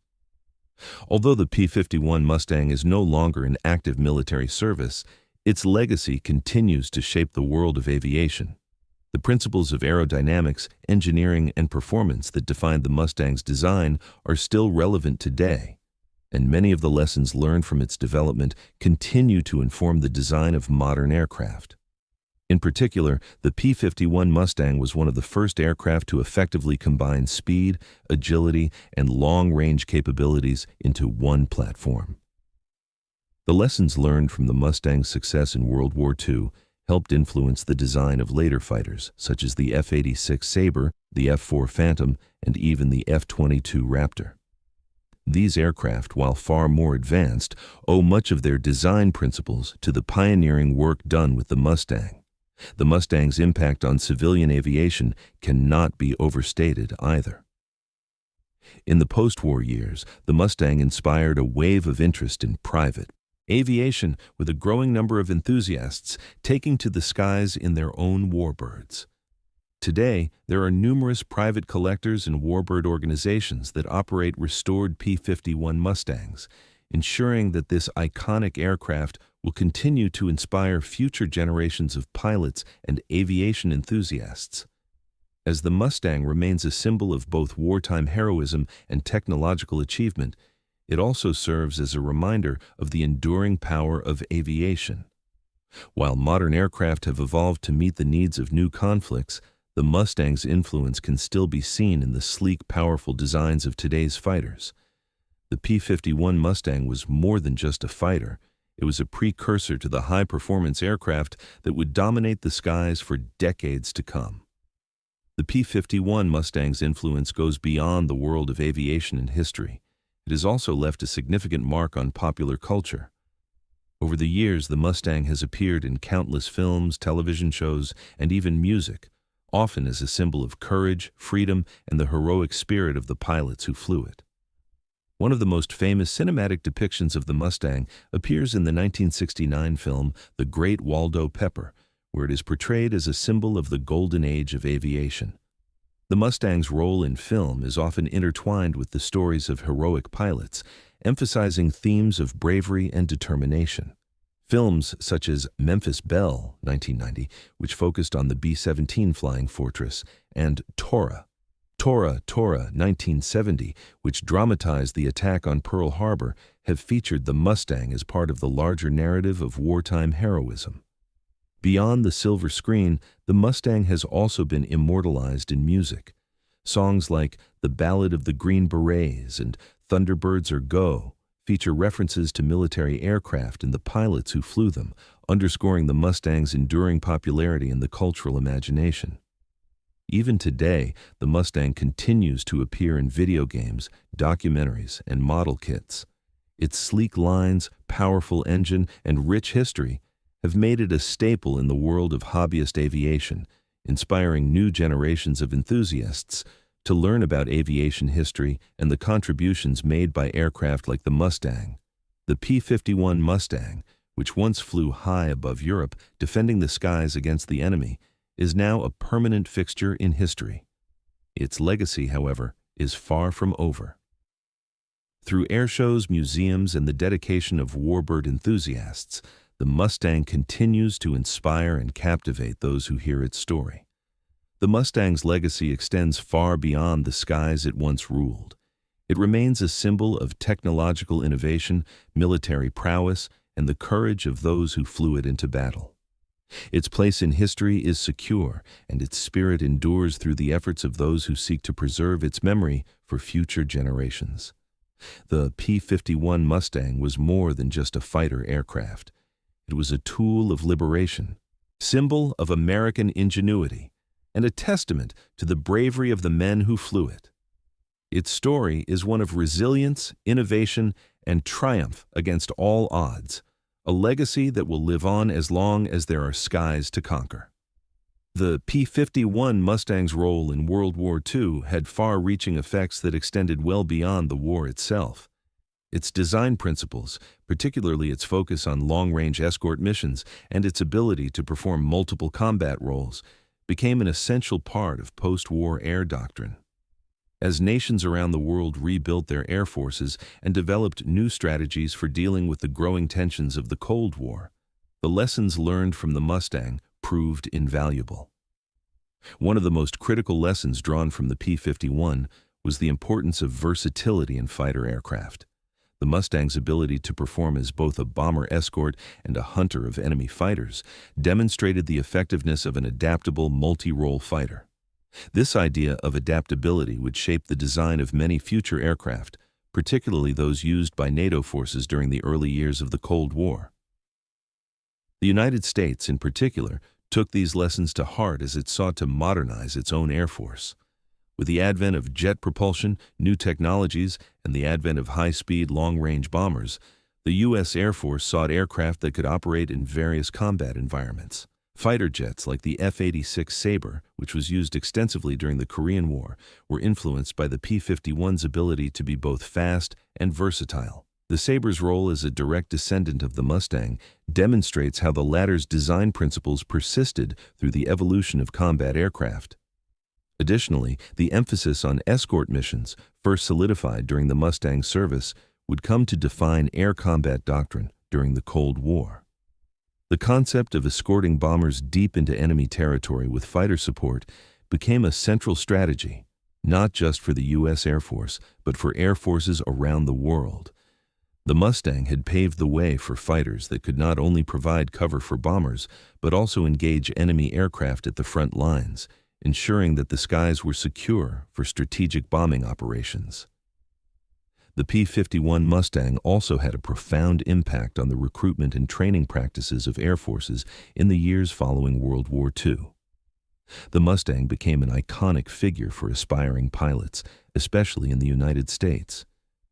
Although the P-51 Mustang is no longer in active military service, its legacy continues to shape the world of aviation. The principles of aerodynamics, engineering, and performance that defined the Mustang's design are still relevant today, and many of the lessons learned from its development continue to inform the design of modern aircraft. In particular, the P-51 Mustang was one of the first aircraft to effectively combine speed, agility, and long-range capabilities into one platform. The lessons learned from the Mustang's success in World War II helped influence the design of later fighters, such as the F-86 Sabre, the F-4 Phantom, and even the F-22 Raptor. These aircraft, while far more advanced, owe much of their design principles to the pioneering work done with the Mustang. The Mustang's impact on civilian aviation cannot be overstated either. In the post-war years, the Mustang inspired a wave of interest in private aviation, with a growing number of enthusiasts taking to the skies in their own warbirds. Today, there are numerous private collectors and warbird organizations that operate restored P-51 Mustangs, ensuring that this iconic aircraft will continue to inspire future generations of pilots and aviation enthusiasts. As the Mustang remains a symbol of both wartime heroism and technological achievement, it also serves as a reminder of the enduring power of aviation. While modern aircraft have evolved to meet the needs of new conflicts, the Mustang's influence can still be seen in the sleek, powerful designs of today's fighters. The P-51 Mustang was more than just a fighter. It was a precursor to the high-performance aircraft that would dominate the skies for decades to come. The P-51 Mustang's influence goes beyond the world of aviation and history. It has also left a significant mark on popular culture. Over the years, the Mustang has appeared in countless films, television shows, and even music, often as a symbol of courage, freedom, and the heroic spirit of the pilots who flew it. One of the most famous cinematic depictions of the Mustang appears in the 1969 film The Great Waldo Pepper, where it is portrayed as a symbol of the golden age of aviation. The Mustang's role in film is often intertwined with the stories of heroic pilots, emphasizing themes of bravery and determination. Films such as Memphis Belle, 1990, which focused on the B-17 Flying Fortress, and Tora, 1970, which dramatized the attack on Pearl Harbor, have featured the Mustang as part of the larger narrative of wartime heroism. Beyond the silver screen, the Mustang has also been immortalized in music. Songs like The Ballad of the Green Berets and Thunderbirds Are Go feature references to military aircraft and the pilots who flew them, underscoring the Mustang's enduring popularity in the cultural imagination. Even today, the Mustang continues to appear in video games, documentaries, and model kits. Its sleek lines, powerful engine, and rich history have made it a staple in the world of hobbyist aviation, inspiring new generations of enthusiasts to learn about aviation history and the contributions made by aircraft like the Mustang. The P-51 Mustang, which once flew high above Europe, defending the skies against the enemy, is now a permanent fixture in history. Its legacy, however, is far from over. Through airshows, museums, and the dedication of warbird enthusiasts, the Mustang continues to inspire and captivate those who hear its story. The Mustang's legacy extends far beyond the skies it once ruled. It remains a symbol of technological innovation, military prowess, and the courage of those who flew it into battle. Its place in history is secure, and its spirit endures through the efforts of those who seek to preserve its memory for future generations. The P-51 Mustang was more than just a fighter aircraft. It was a tool of liberation, symbol of American ingenuity, and a testament to the bravery of the men who flew it. Its story is one of resilience, innovation, and triumph against all odds, a legacy that will live on as long as there are skies to conquer. The P-51 Mustang's role in World War II had far-reaching effects that extended well beyond the war itself. Its design principles, particularly its focus on long-range escort missions and its ability to perform multiple combat roles, became an essential part of post-war air doctrine. As nations around the world rebuilt their air forces and developed new strategies for dealing with the growing tensions of the Cold War, the lessons learned from the Mustang proved invaluable. One of the most critical lessons drawn from the P-51 was the importance of versatility in fighter aircraft. The Mustang's ability to perform as both a bomber escort and a hunter of enemy fighters demonstrated the effectiveness of an adaptable multi-role fighter. This idea of adaptability would shape the design of many future aircraft, particularly those used by NATO forces during the early years of the Cold War. The United States, in particular, took these lessons to heart as it sought to modernize its own air force. With the advent of jet propulsion, new technologies, and the advent of high-speed, long-range bombers, the U.S. Air Force sought aircraft that could operate in various combat environments. Fighter jets like the F-86 Sabre, which was used extensively during the Korean War, were influenced by the P-51's ability to be both fast and versatile. The Sabre's role as a direct descendant of the Mustang demonstrates how the latter's design principles persisted through the evolution of combat aircraft. Additionally, the emphasis on escort missions, first solidified during the Mustang's service, would come to define air combat doctrine during the Cold War. The concept of escorting bombers deep into enemy territory with fighter support became a central strategy, not just for the U.S. Air Force, but for air forces around the world. The Mustang had paved the way for fighters that could not only provide cover for bombers, but also engage enemy aircraft at the front lines, ensuring that the skies were secure for strategic bombing operations. The P-51 Mustang also had a profound impact on the recruitment and training practices of air forces in the years following World War II. The Mustang became an iconic figure for aspiring pilots, especially in the United States.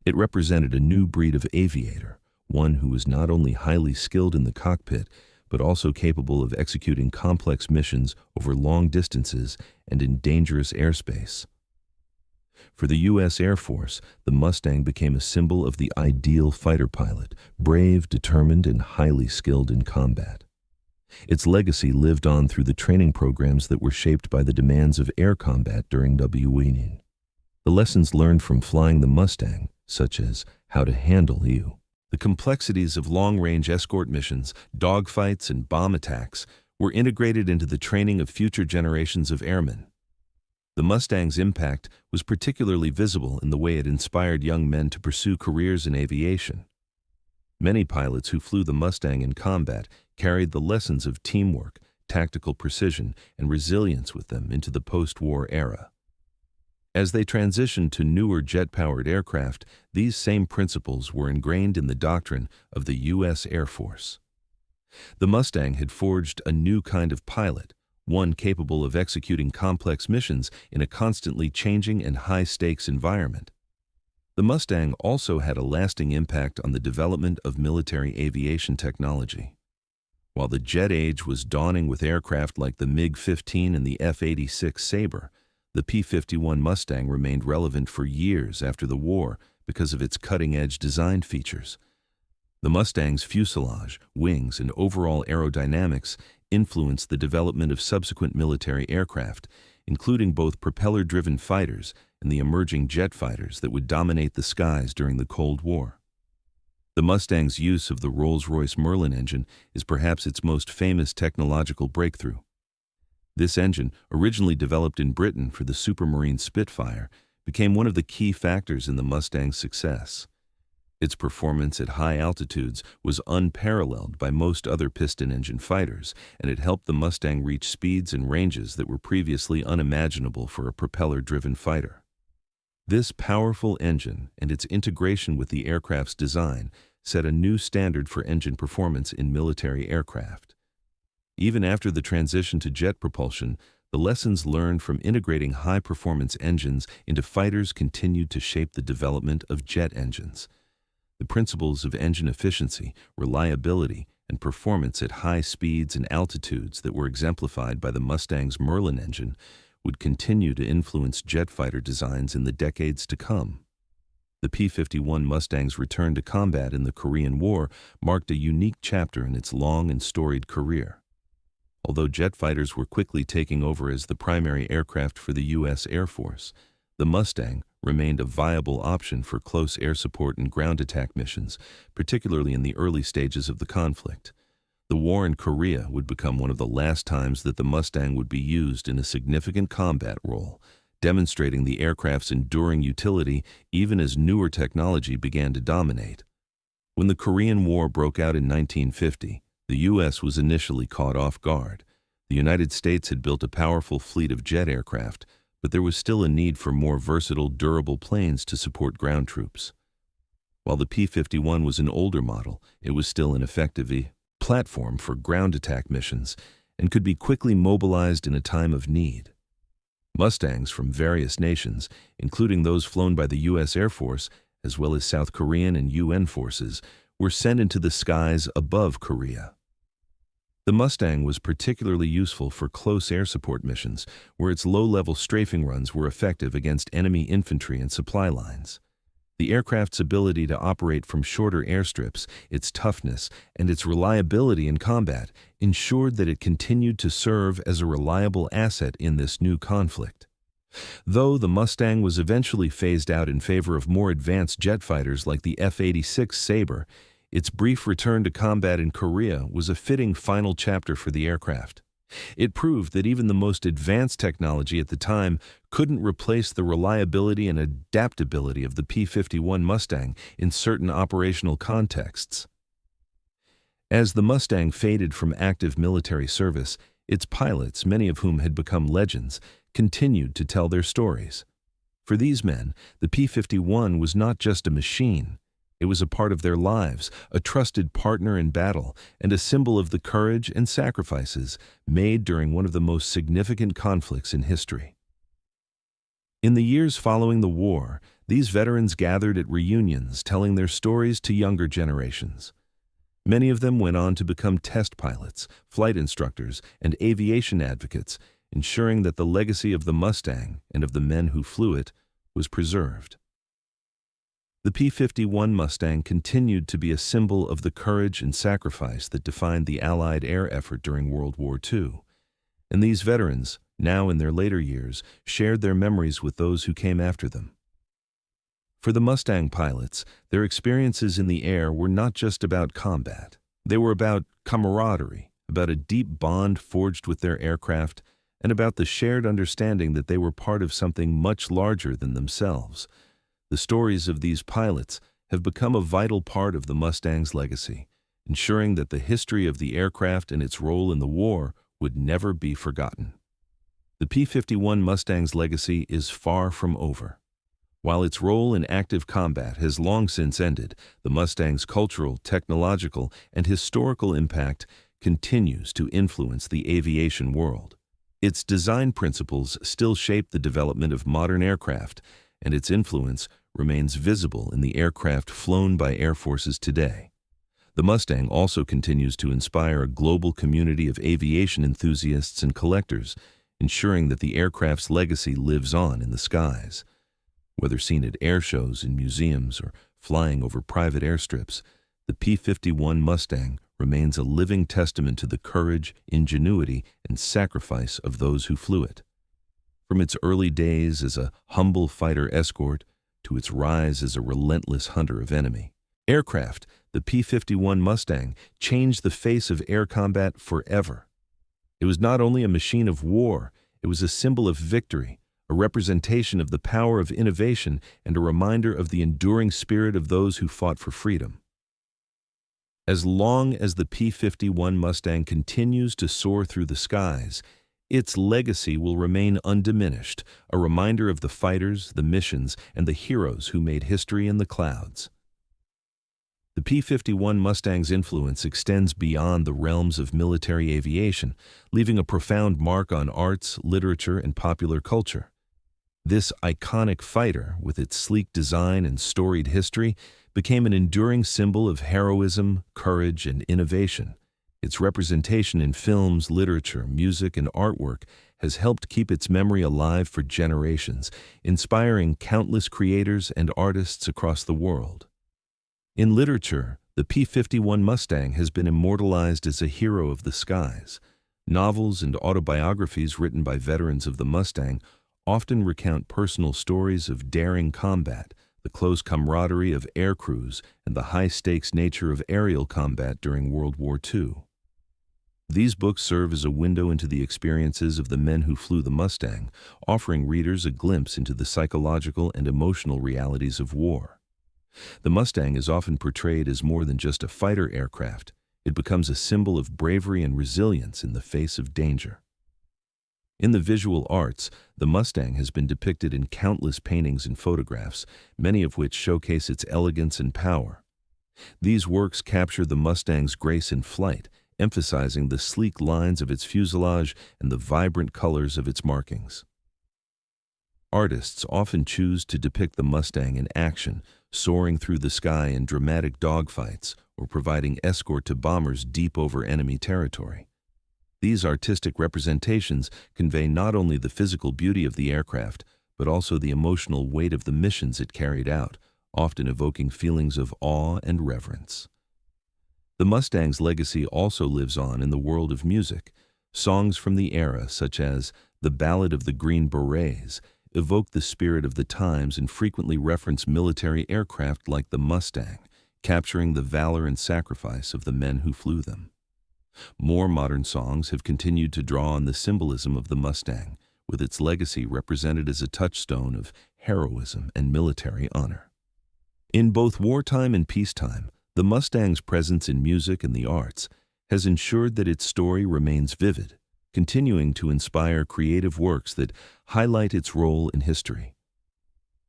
It represented a new breed of aviator, one who was not only highly skilled in the cockpit, but also capable of executing complex missions over long distances and in dangerous airspace. For the U.S. Air Force, the Mustang became a symbol of the ideal fighter pilot, brave, determined, and highly skilled in combat. Its legacy lived on through the training programs that were shaped by the demands of air combat during war. The lessons learned from flying the Mustang, such as how to handle the complexities of long-range escort missions, dogfights, and bomb attacks, were integrated into the training of future generations of airmen. The Mustang's impact was particularly visible in the way it inspired young men to pursue careers in aviation. Many pilots who flew the Mustang in combat carried the lessons of teamwork, tactical precision, and resilience with them into the post-war era. As they transitioned to newer jet-powered aircraft, these same principles were ingrained in the doctrine of the U.S. Air Force. The Mustang had forged a new kind of pilot, one capable of executing complex missions in a constantly changing and high-stakes environment. The Mustang also had a lasting impact on the development of military aviation technology. While the jet age was dawning with aircraft like the MiG-15 and the F-86 Sabre, the P-51 Mustang remained relevant for years after the war because of its cutting-edge design features. The Mustang's fuselage, wings, and overall aerodynamics influenced the development of subsequent military aircraft, including both propeller-driven fighters and the emerging jet fighters that would dominate the skies during the Cold War. The Mustang's use of the Rolls-Royce Merlin engine is perhaps its most famous technological breakthrough. This engine, originally developed in Britain for the Supermarine Spitfire, became one of the key factors in the Mustang's success. Its performance at high altitudes was unparalleled by most other piston-engine fighters, and it helped the Mustang reach speeds and ranges that were previously unimaginable for a propeller-driven fighter. This powerful engine and its integration with the aircraft's design set a new standard for engine performance in military aircraft. Even after the transition to jet propulsion, the lessons learned from integrating high-performance engines into fighters continued to shape the development of jet engines. The principles of engine efficiency, reliability, and performance at high speeds and altitudes that were exemplified by the Mustang's Merlin engine would continue to influence jet fighter designs in the decades to come. The P-51 Mustang's return to combat in the Korean War marked a unique chapter in its long and storied career. Although jet fighters were quickly taking over as the primary aircraft for the U.S. Air Force, the Mustang remained a viable option for close air support and ground attack missions, particularly in the early stages of the conflict. The war in Korea would become one of the last times that the Mustang would be used in a significant combat role, demonstrating the aircraft's enduring utility even as newer technology began to dominate. When the Korean War broke out in 1950, the U.S. was initially caught off guard. The United States had built a powerful fleet of jet aircraft, but there was still a need for more versatile, durable planes to support ground troops. While the P-51 was an older model, it was still an effective platform for ground attack missions and could be quickly mobilized in a time of need. Mustangs from various nations, including those flown by the U.S. Air Force, as well as South Korean and UN forces, were sent into the skies above Korea. The Mustang was particularly useful for close air support missions, where its low-level strafing runs were effective against enemy infantry and supply lines. The aircraft's ability to operate from shorter airstrips, its toughness, and its reliability in combat ensured that it continued to serve as a reliable asset in this new conflict. Though the Mustang was eventually phased out in favor of more advanced jet fighters like the F-86 Sabre, its brief return to combat in Korea was a fitting final chapter for the aircraft. It proved that even the most advanced technology at the time couldn't replace the reliability and adaptability of the P-51 Mustang in certain operational contexts. As the Mustang faded from active military service, its pilots, many of whom had become legends, continued to tell their stories. For these men, the P-51 was not just a machine. It was a part of their lives, a trusted partner in battle, and a symbol of the courage and sacrifices made during one of the most significant conflicts in history. In the years following the war, these veterans gathered at reunions telling their stories to younger generations. Many of them went on to become test pilots, flight instructors, and aviation advocates, ensuring that the legacy of the Mustang and of the men who flew it was preserved. The P-51 Mustang continued to be a symbol of the courage and sacrifice that defined the Allied air effort during World War II. And these veterans, now in their later years, shared their memories with those who came after them. For the Mustang pilots, their experiences in the air were not just about combat. They were about camaraderie, about a deep bond forged with their aircraft, and about the shared understanding that they were part of something much larger than themselves. The stories of these pilots have become a vital part of the Mustang's legacy, ensuring that the history of the aircraft and its role in the war would never be forgotten. The P-51 Mustang's legacy is far from over. While its role in active combat has long since ended, the Mustang's cultural, technological, and historical impact continues to influence the aviation world. Its design principles still shape the development of modern aircraft, and its influence remains visible in the aircraft flown by air forces today. The Mustang also continues to inspire a global community of aviation enthusiasts and collectors, ensuring that the aircraft's legacy lives on in the skies. Whether seen at air shows in museums or flying over private airstrips, the P-51 Mustang remains a living testament to the courage, ingenuity, and sacrifice of those who flew it. From its early days as a humble fighter escort to its rise as a relentless hunter of enemy aircraft, the P-51 Mustang changed the face of air combat forever. It was not only a machine of war, it was a symbol of victory, a representation of the power of innovation, and a reminder of the enduring spirit of those who fought for freedom. As long as the P-51 Mustang continues to soar through the skies, its legacy will remain undiminished, a reminder of the fighters, the missions, and the heroes who made history in the clouds. The P-51 Mustang's influence extends beyond the realms of military aviation, leaving a profound mark on arts, literature, and popular culture. This iconic fighter, with its sleek design and storied history, became an enduring symbol of heroism, courage, and innovation. Its representation in films, literature, music, and artwork has helped keep its memory alive for generations, inspiring countless creators and artists across the world. In literature, the P-51 Mustang has been immortalized as a hero of the skies. Novels and autobiographies written by veterans of the Mustang often recount personal stories of daring combat, the close camaraderie of air crews, and the high-stakes nature of aerial combat during World War II. These books serve as a window into the experiences of the men who flew the Mustang, offering readers a glimpse into the psychological and emotional realities of war. The Mustang is often portrayed as more than just a fighter aircraft. It becomes a symbol of bravery and resilience in the face of danger. In the visual arts, the Mustang has been depicted in countless paintings and photographs, many of which showcase its elegance and power. These works capture the Mustang's grace in flight, emphasizing the sleek lines of its fuselage and the vibrant colors of its markings. Artists often choose to depict the Mustang in action, soaring through the sky in dramatic dogfights or providing escort to bombers deep over enemy territory. These artistic representations convey not only the physical beauty of the aircraft, but also the emotional weight of the missions it carried out, often evoking feelings of awe and reverence. The Mustang's legacy also lives on in the world of music. Songs from the era, such as "The Ballad of the Green Berets," evoke the spirit of the times and frequently reference military aircraft like the Mustang, capturing the valor and sacrifice of the men who flew them. More modern songs have continued to draw on the symbolism of the Mustang, with its legacy represented as a touchstone of heroism and military honor. In both wartime and peacetime, the Mustang's presence in music and the arts has ensured that its story remains vivid, continuing to inspire creative works that highlight its role in history.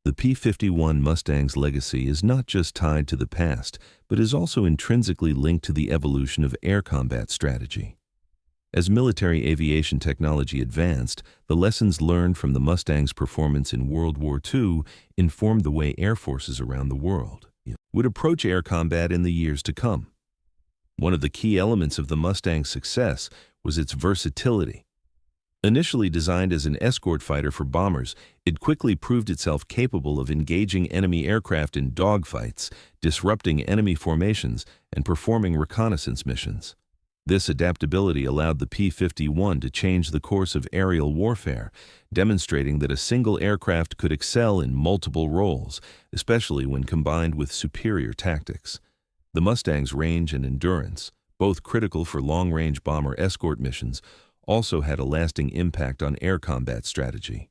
The P-51 Mustang's legacy is not just tied to the past, but is also intrinsically linked to the evolution of air combat strategy. As military aviation technology advanced, the lessons learned from the Mustang's performance in World War II informed the way air forces around the world would approach air combat in the years to come. One of the key elements of the Mustang's success was its versatility. Initially designed as an escort fighter for bombers, it quickly proved itself capable of engaging enemy aircraft in dogfights, disrupting enemy formations, and performing reconnaissance missions. This adaptability allowed the P-51 to change the course of aerial warfare, demonstrating that a single aircraft could excel in multiple roles, especially when combined with superior tactics. The Mustang's range and endurance, both critical for long-range bomber escort missions, also had a lasting impact on air combat strategy.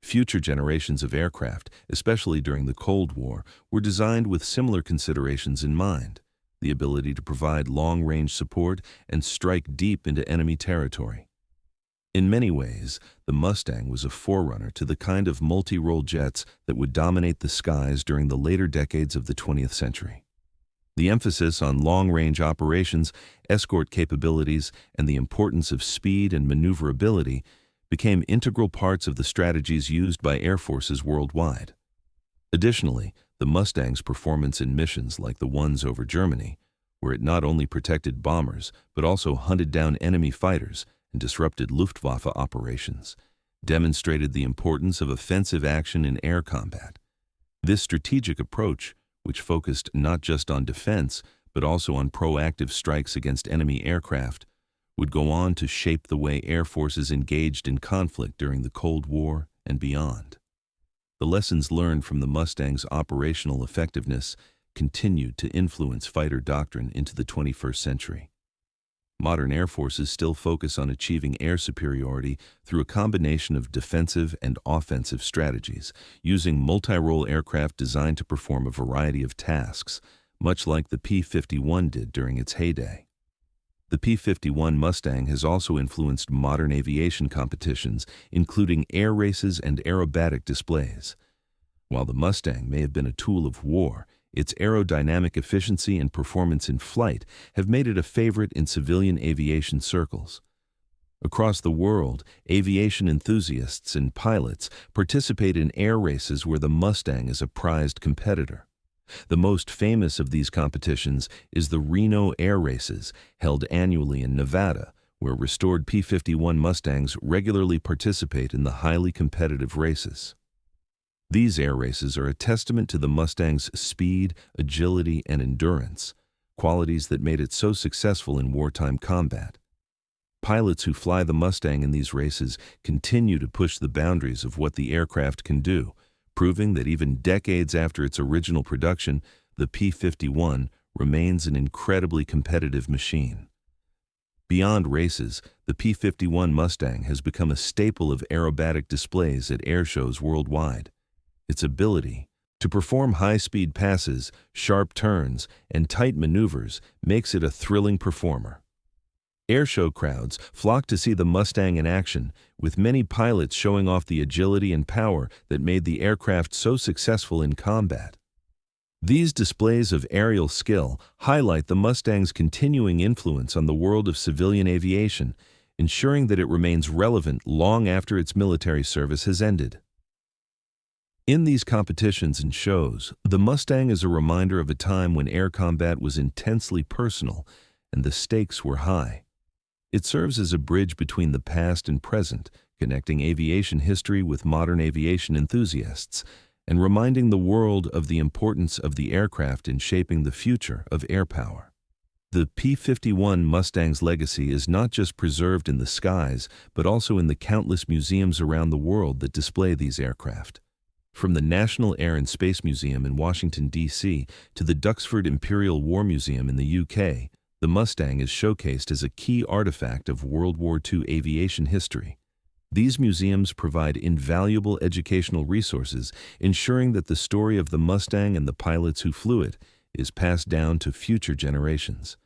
Future generations of aircraft, especially during the Cold War, were designed with similar considerations in mind: the ability to provide long-range support and strike deep into enemy territory. In many ways, the Mustang was a forerunner to the kind of multi-role jets that would dominate the skies during the later decades of the 20th century. The emphasis on long-range operations, escort capabilities, and the importance of speed and maneuverability became integral parts of the strategies used by air forces worldwide. Additionally, the Mustang's performance in missions like the ones over Germany, where it not only protected bombers but also hunted down enemy fighters and disrupted Luftwaffe operations, demonstrated the importance of offensive action in air combat. This strategic approach, which focused not just on defense but also on proactive strikes against enemy aircraft, would go on to shape the way air forces engaged in conflict during the Cold War and beyond. The lessons learned from the Mustang's operational effectiveness continued to influence fighter doctrine into the 21st century. Modern air forces still focus on achieving air superiority through a combination of defensive and offensive strategies, using multi-role aircraft designed to perform a variety of tasks, much like the P-51 did during its heyday. The P-51 Mustang has also influenced modern aviation competitions, including air races and aerobatic displays. While the Mustang may have been a tool of war, its aerodynamic efficiency and performance in flight have made it a favorite in civilian aviation circles. Across the world, aviation enthusiasts and pilots participate in air races where the Mustang is a prized competitor. The most famous of these competitions is the Reno Air Races, held annually in Nevada, where restored P-51 Mustangs regularly participate in the highly competitive races. These air races are a testament to the Mustang's speed, agility, and endurance, qualities that made it so successful in wartime combat. Pilots who fly the Mustang in these races continue to push the boundaries of what the aircraft can do, proving that even decades after its original production, the P-51 remains an incredibly competitive machine. Beyond races, the P-51 Mustang has become a staple of aerobatic displays at air shows worldwide. Its ability to perform high-speed passes, sharp turns, and tight maneuvers makes it a thrilling performer. Airshow crowds flock to see the Mustang in action, with many pilots showing off the agility and power that made the aircraft so successful in combat. These displays of aerial skill highlight the Mustang's continuing influence on the world of civilian aviation, ensuring that it remains relevant long after its military service has ended. In these competitions and shows, the Mustang is a reminder of a time when air combat was intensely personal and the stakes were high. It serves as a bridge between the past and present, connecting aviation history with modern aviation enthusiasts, and reminding the world of the importance of the aircraft in shaping the future of air power. The P-51 Mustang's legacy is not just preserved in the skies, but also in the countless museums around the world that display these aircraft. From the National Air and Space Museum in Washington, D.C., to the Duxford Imperial War Museum in the UK, the Mustang is showcased as a key artifact of World War II aviation history. These museums provide invaluable educational resources, ensuring that the story of the Mustang and the pilots who flew it is passed down to future generations.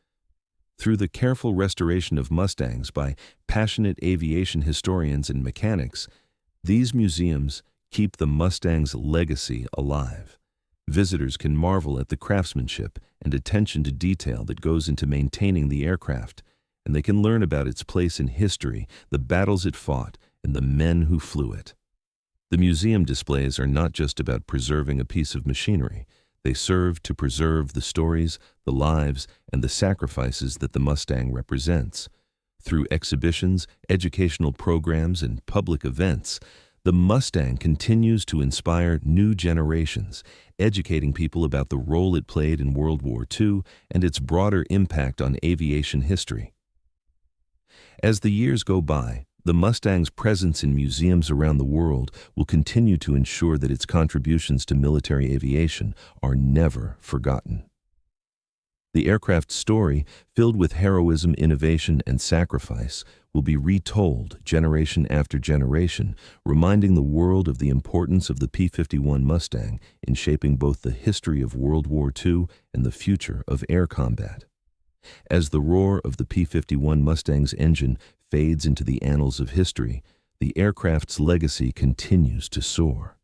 Through the careful restoration of Mustangs by passionate aviation historians and mechanics, these museums keep the Mustang's legacy alive. Visitors can marvel at the craftsmanship and attention to detail that goes into maintaining the aircraft, and they can learn about its place in history, the battles it fought, and the men who flew it. The museum displays are not just about preserving a piece of machinery. They serve to preserve the stories, the lives, and the sacrifices that the Mustang represents. Through exhibitions, educational programs, and public events, the Mustang continues to inspire new generations, educating people about the role it played in World War II and its broader impact on aviation history. As the years go by, the Mustang's presence in museums around the world will continue to ensure that its contributions to military aviation are never forgotten. The aircraft's story, filled with heroism, innovation, and sacrifice, will be retold generation after generation, reminding the world of the importance of the P-51 Mustang in shaping both the history of World War II and the future of air combat. As the roar of the P-51 Mustang's engine fades into the annals of history, the aircraft's legacy continues to soar.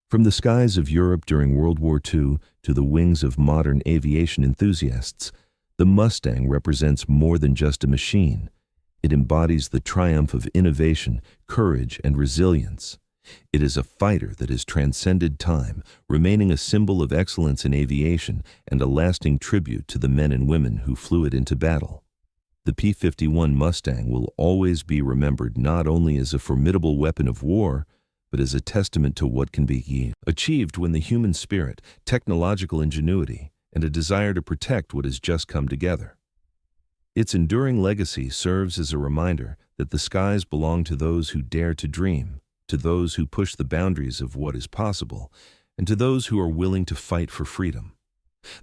From the skies of Europe during World War II to the wings of modern aviation enthusiasts, the Mustang represents more than just a machine. It embodies the triumph of innovation, courage, and resilience. It is a fighter that has transcended time, remaining a symbol of excellence in aviation and a lasting tribute to the men and women who flew it into battle. The P-51 Mustang will always be remembered not only as a formidable weapon of war, but as a testament to what can be achieved when the human spirit, technological ingenuity, and a desire to protect what has just come together. Its enduring legacy serves as a reminder that the skies belong to those who dare to dream, to those who push the boundaries of what is possible, and to those who are willing to fight for freedom.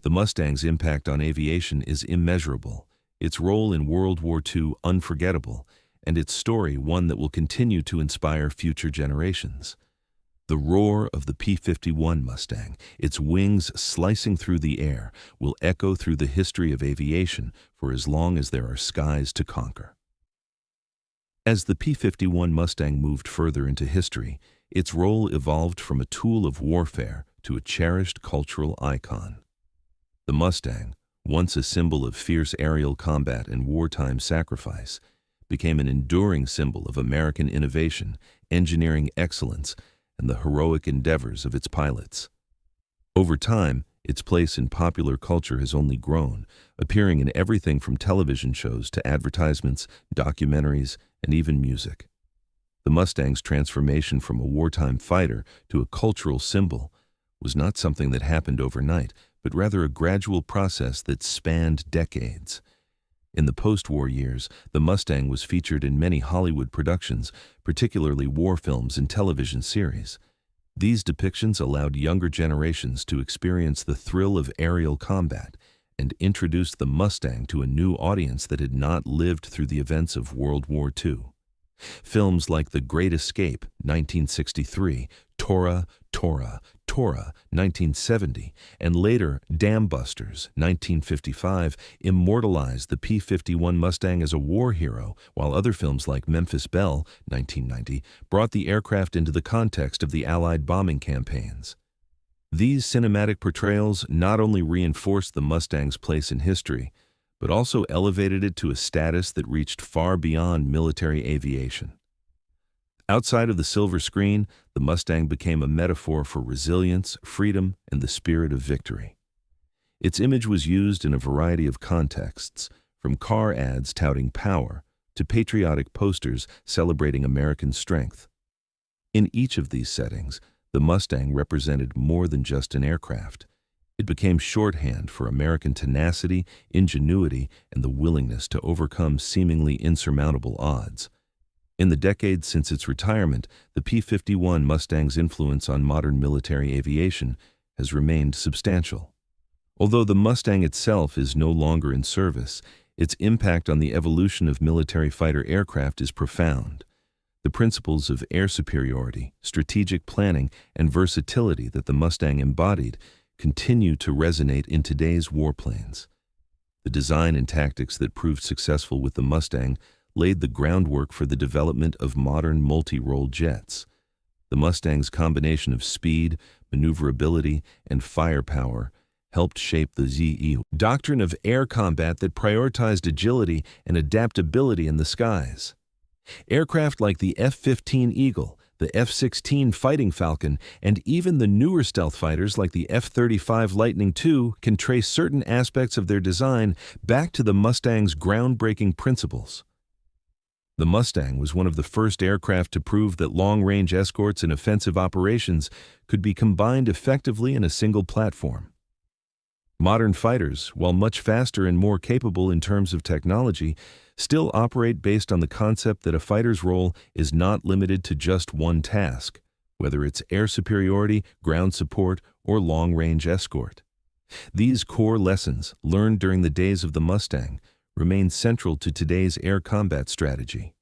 The Mustang's impact on aviation is immeasurable, its role in World War II unforgettable, and its story one that will continue to inspire future generations. The roar of the P-51 Mustang, its wings slicing through the air, will echo through the history of aviation for as long as there are skies to conquer. As the P-51 Mustang moved further into history, its role evolved from a tool of warfare to a cherished cultural icon. The Mustang, once a symbol of fierce aerial combat and wartime sacrifice, became an enduring symbol of American innovation, engineering excellence, and the heroic endeavors of its pilots. Over time, its place in popular culture has only grown, appearing in everything from television shows to advertisements, documentaries, and even music. The Mustang's transformation from a wartime fighter to a cultural symbol was not something that happened overnight, but rather a gradual process that spanned decades. In the post-war years, the Mustang was featured in many Hollywood productions, particularly war films and television series. These depictions allowed younger generations to experience the thrill of aerial combat and introduced the Mustang to a new audience that had not lived through the events of World War II. Films like The Great Escape, 1963, Tora, 1970, and later Dam Busters, 1955, immortalized the P-51 Mustang as a war hero, while other films like Memphis Belle, 1990, brought the aircraft into the context of the Allied bombing campaigns. These cinematic portrayals not only reinforced the Mustang's place in history, but also elevated it to a status that reached far beyond military aviation. Outside of the silver screen, the Mustang became a metaphor for resilience, freedom, and the spirit of victory. Its image was used in a variety of contexts, from car ads touting power to patriotic posters celebrating American strength. In each of these settings, the Mustang represented more than just an aircraft. It became shorthand for American tenacity, ingenuity, and the willingness to overcome seemingly insurmountable odds. In the decades since its retirement, the P-51 Mustang's influence on modern military aviation has remained substantial. Although the Mustang itself is no longer in service, its impact on the evolution of military fighter aircraft is profound. The principles of air superiority, strategic planning, and versatility that the Mustang embodied continue to resonate in today's warplanes. The design and tactics that proved successful with the Mustang laid the groundwork for the development of modern multi-role jets. The Mustang's combination of speed, maneuverability, and firepower helped shape the ZE doctrine of air combat that prioritized agility and adaptability in the skies. Aircraft like the F-15 Eagle, the F-16 Fighting Falcon, and even the newer stealth fighters like the F-35 Lightning II can trace certain aspects of their design back to the Mustang's groundbreaking principles. The Mustang was one of the first aircraft to prove that long-range escorts and offensive operations could be combined effectively in a single platform. Modern fighters, while much faster and more capable in terms of technology, still operate based on the concept that a fighter's role is not limited to just one task, whether it's air superiority, ground support, or long-range escort. These core lessons, learned during the days of the Mustang, remain central to today's air combat strategy.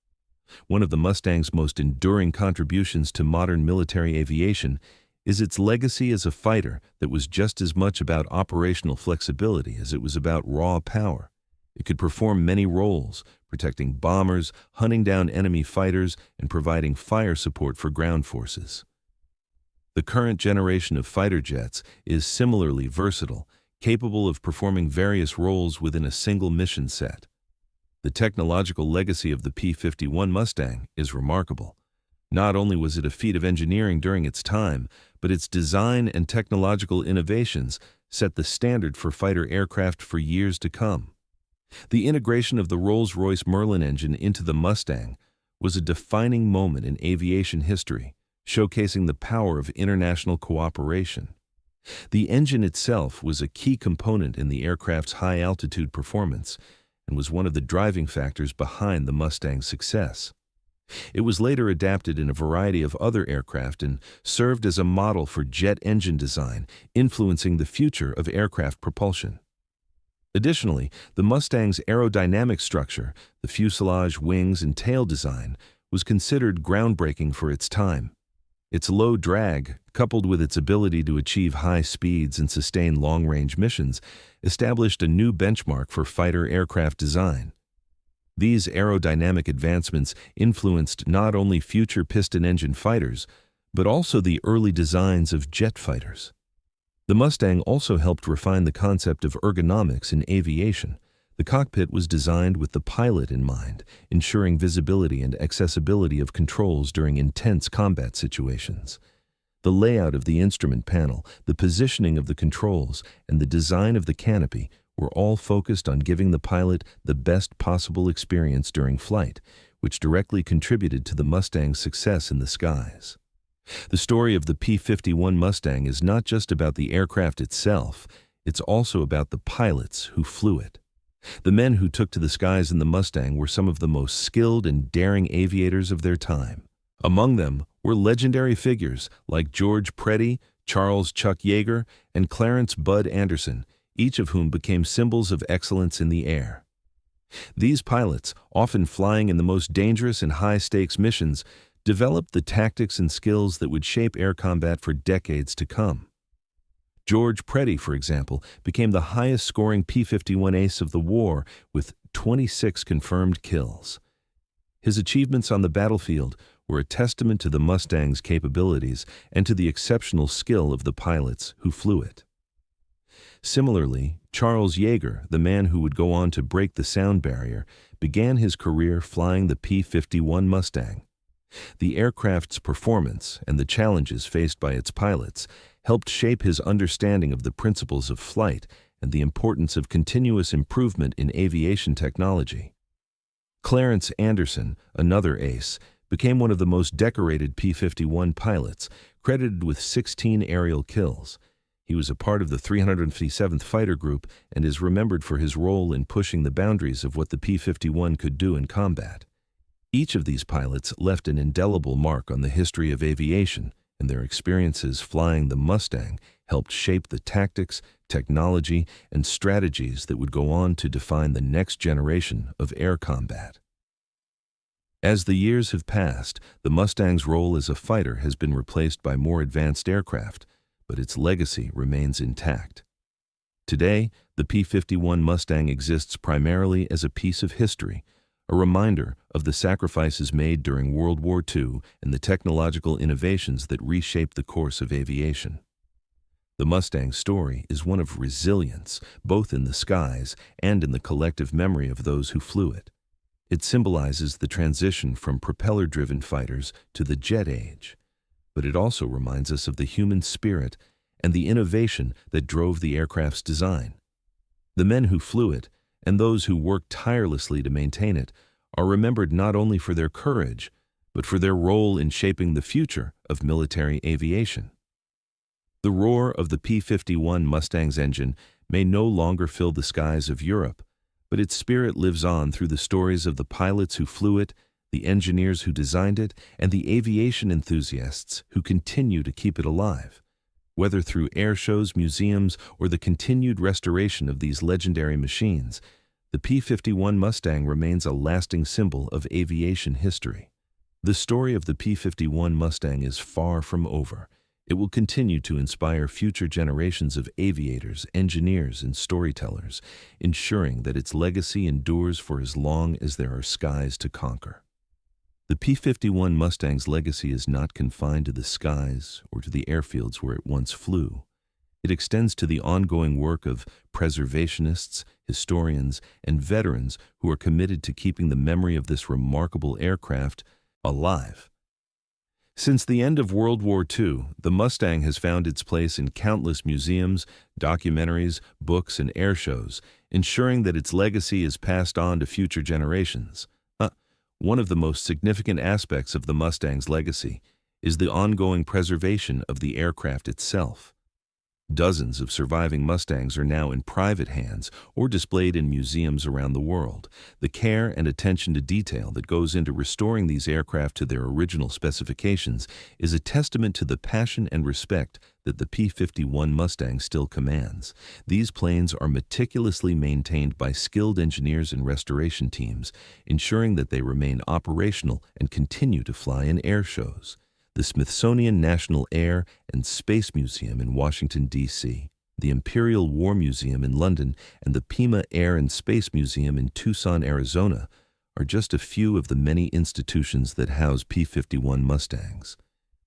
One of the Mustang's most enduring contributions to modern military aviation is its legacy as a fighter that was just as much about operational flexibility as it was about raw power. It could perform many roles, protecting bombers, hunting down enemy fighters, and providing fire support for ground forces. The current generation of fighter jets is similarly versatile, capable of performing various roles within a single mission set. The technological legacy of the P-51 Mustang is remarkable. Not only was it a feat of engineering during its time, but its design and technological innovations set the standard for fighter aircraft for years to come. The integration of the Rolls-Royce Merlin engine into the Mustang was a defining moment in aviation history, showcasing the power of international cooperation. The engine itself was a key component in the aircraft's high-altitude performance and was one of the driving factors behind the Mustang's success. It was later adapted in a variety of other aircraft and served as a model for jet engine design, influencing the future of aircraft propulsion. Additionally, the Mustang's aerodynamic structure, the fuselage, wings, and tail design, was considered groundbreaking for its time. Its low drag, coupled with its ability to achieve high speeds and sustain long-range missions, established a new benchmark for fighter aircraft design. These aerodynamic advancements influenced not only future piston-engine fighters, but also the early designs of jet fighters. The Mustang also helped refine the concept of ergonomics in aviation. The cockpit was designed with the pilot in mind, ensuring visibility and accessibility of controls during intense combat situations. The layout of the instrument panel, the positioning of the controls, and the design of the canopy were all focused on giving the pilot the best possible experience during flight, which directly contributed to the Mustang's success in the skies. The story of the P-51 Mustang is not just about the aircraft itself, it's also about the pilots who flew it. The men who took to the skies in the Mustang were some of the most skilled and daring aviators of their time. Among them were legendary figures like George Preddy, Charles Chuck Yeager, and Clarence Bud Anderson, each of whom became symbols of excellence in the air. These pilots, often flying in the most dangerous and high-stakes missions, developed the tactics and skills that would shape air combat for decades to come. George Preddy, for example, became the highest-scoring P-51 ace of the war with 26 confirmed kills. His achievements on the battlefield were a testament to the Mustang's capabilities and to the exceptional skill of the pilots who flew it. Similarly, Charles Yeager, the man who would go on to break the sound barrier, began his career flying the P-51 Mustang. The aircraft's performance and the challenges faced by its pilots helped shape his understanding of the principles of flight and the importance of continuous improvement in aviation technology. Clarence Anderson, another ace, became one of the most decorated P-51 pilots, credited with 16 aerial kills. He was a part of the 357th Fighter Group and is remembered for his role in pushing the boundaries of what the P-51 could do in combat. Each of these pilots left an indelible mark on the history of aviation, and their experiences flying the Mustang helped shape the tactics, technology, and strategies that would go on to define the next generation of air combat. As the years have passed, the Mustang's role as a fighter has been replaced by more advanced aircraft, but its legacy remains intact. Today, the P-51 Mustang exists primarily as a piece of history, a reminder of the sacrifices made during World War II and the technological innovations that reshaped the course of aviation. The Mustang story is one of resilience, both in the skies and in the collective memory of those who flew it. It symbolizes the transition from propeller-driven fighters to the jet age, but it also reminds us of the human spirit and the innovation that drove the aircraft's design. The men who flew it, and those who worked tirelessly to maintain it, are remembered not only for their courage, but for their role in shaping the future of military aviation. The roar of the P-51 Mustang's engine may no longer fill the skies of Europe, but its spirit lives on through the stories of the pilots who flew it, the engineers who designed it, and the aviation enthusiasts who continue to keep it alive. Whether through air shows, museums, or the continued restoration of these legendary machines, the P-51 Mustang remains a lasting symbol of aviation history. The story of the P-51 Mustang is far from over. It will continue to inspire future generations of aviators, engineers, and storytellers, ensuring that its legacy endures for as long as there are skies to conquer. The P-51 Mustang's legacy is not confined to the skies or to the airfields where it once flew. It extends to the ongoing work of preservationists, historians, and veterans who are committed to keeping the memory of this remarkable aircraft alive. Since the end of World War II, the Mustang has found its place in countless museums, documentaries, books, and air shows, ensuring that its legacy is passed on to future generations. One of the most significant aspects of the Mustang's legacy is the ongoing preservation of the aircraft itself. Dozens of surviving Mustangs are now in private hands or displayed in museums around the world. The care and attention to detail that goes into restoring these aircraft to their original specifications is a testament to the passion and respect that the P-51 Mustang still commands. These planes are meticulously maintained by skilled engineers and restoration teams, ensuring that they remain operational and continue to fly in air shows. The Smithsonian National Air and Space Museum in Washington, D.C., the Imperial War Museum in London, and the Pima Air and Space Museum in Tucson, Arizona, are just a few of the many institutions that house P-51 Mustangs.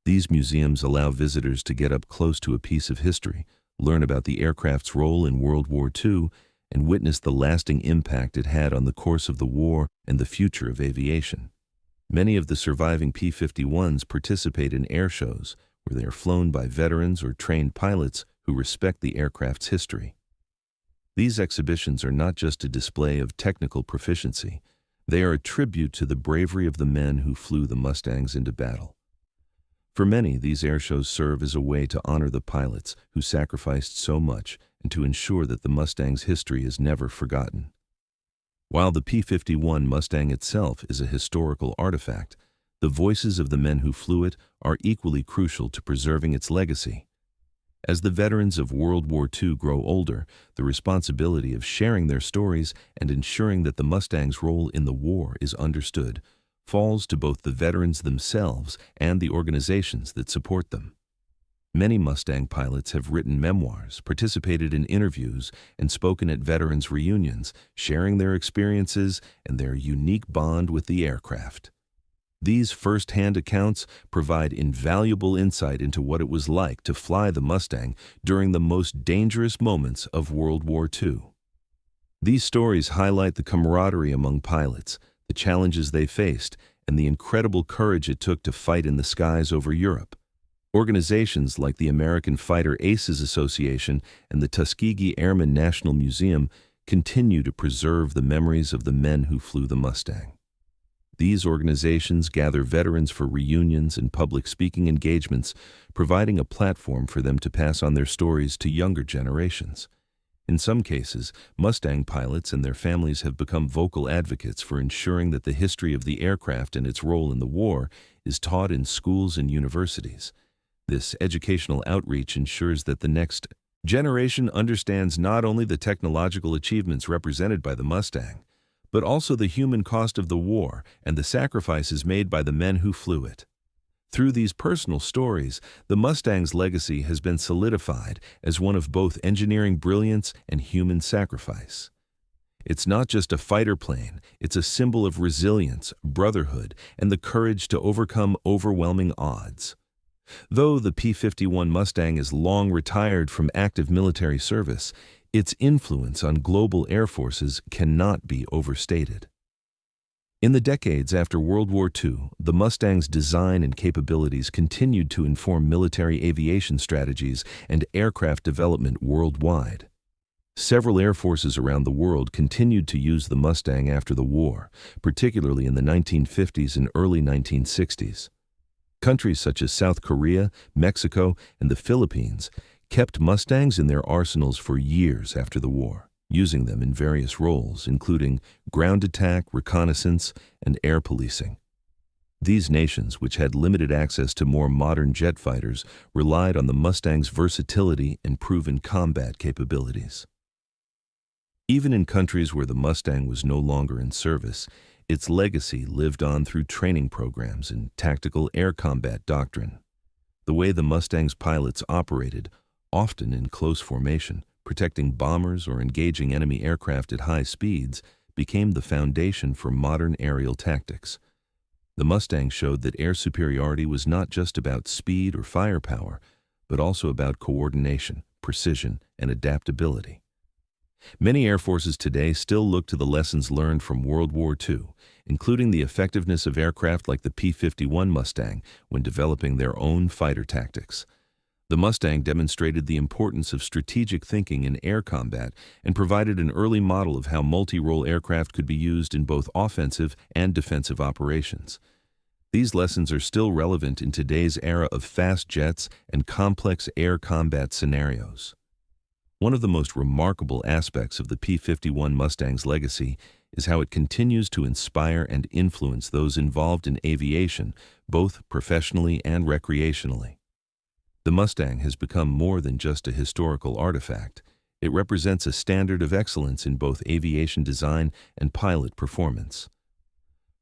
These museums allow visitors to get up close to a piece of history, learn about the aircraft's role in World War II, and witnessed the lasting impact it had on the course of the war and the future of aviation. Many of the surviving P-51s participate in air shows, where they are flown by veterans or trained pilots who respect the aircraft's history. These exhibitions are not just a display of technical proficiency, they are a tribute to the bravery of the men who flew the Mustangs into battle. For many, these air shows serve as a way to honor the pilots who sacrificed so much and to ensure that the Mustang's history is never forgotten. While the P-51 Mustang itself is a historical artifact, the voices of the men who flew it are equally crucial to preserving its legacy. As the veterans of World War II grow older, the responsibility of sharing their stories and ensuring that the Mustang's role in the war is understood falls to both the veterans themselves and the organizations that support them. Many Mustang pilots have written memoirs, participated in interviews, and spoken at veterans' reunions, sharing their experiences and their unique bond with the aircraft. These first-hand accounts provide invaluable insight into what it was like to fly the Mustang during the most dangerous moments of World War II. These stories highlight the camaraderie among pilots, the challenges they faced, and the incredible courage it took to fight in the skies over Europe. Organizations like the American Fighter Aces Association and the Tuskegee Airmen National Museum continue to preserve the memories of the men who flew the Mustang. These organizations gather veterans for reunions and public speaking engagements, providing a platform for them to pass on their stories to younger generations. In some cases, Mustang pilots and their families have become vocal advocates for ensuring that the history of the aircraft and its role in the war is taught in schools and universities. This educational outreach ensures that the next generation understands not only the technological achievements represented by the Mustang, but also the human cost of the war and the sacrifices made by the men who flew it. Through these personal stories, the Mustang's legacy has been solidified as one of both engineering brilliance and human sacrifice. It's not just a fighter plane, it's a symbol of resilience, brotherhood, and the courage to overcome overwhelming odds. Though the P-51 Mustang is long retired from active military service, its influence on global air forces cannot be overstated. In the decades after World War II, the Mustang's design and capabilities continued to inform military aviation strategies and aircraft development worldwide. Several air forces around the world continued to use the Mustang after the war, particularly in the 1950s and early 1960s. Countries such as South Korea, Mexico, and the Philippines kept Mustangs in their arsenals for years after the war, using them in various roles, including ground attack, reconnaissance, and air policing. These nations, which had limited access to more modern jet fighters, relied on the Mustang's versatility and proven combat capabilities. Even in countries where the Mustang was no longer in service, its legacy lived on through training programs and tactical air combat doctrine. The way the Mustang's pilots operated, often in close formation, protecting bombers or engaging enemy aircraft at high speeds, became the foundation for modern aerial tactics. The Mustang showed that air superiority was not just about speed or firepower, but also about coordination, precision, and adaptability. Many air forces today still look to the lessons learned from World War II, including the effectiveness of aircraft like the P-51 Mustang when developing their own fighter tactics. The Mustang demonstrated the importance of strategic thinking in air combat and provided an early model of how multi-role aircraft could be used in both offensive and defensive operations. These lessons are still relevant in today's era of fast jets and complex air combat scenarios. One of the most remarkable aspects of the P-51 Mustang's legacy is how it continues to inspire and influence those involved in aviation, both professionally and recreationally. The Mustang has become more than just a historical artifact. It represents a standard of excellence in both aviation design and pilot performance.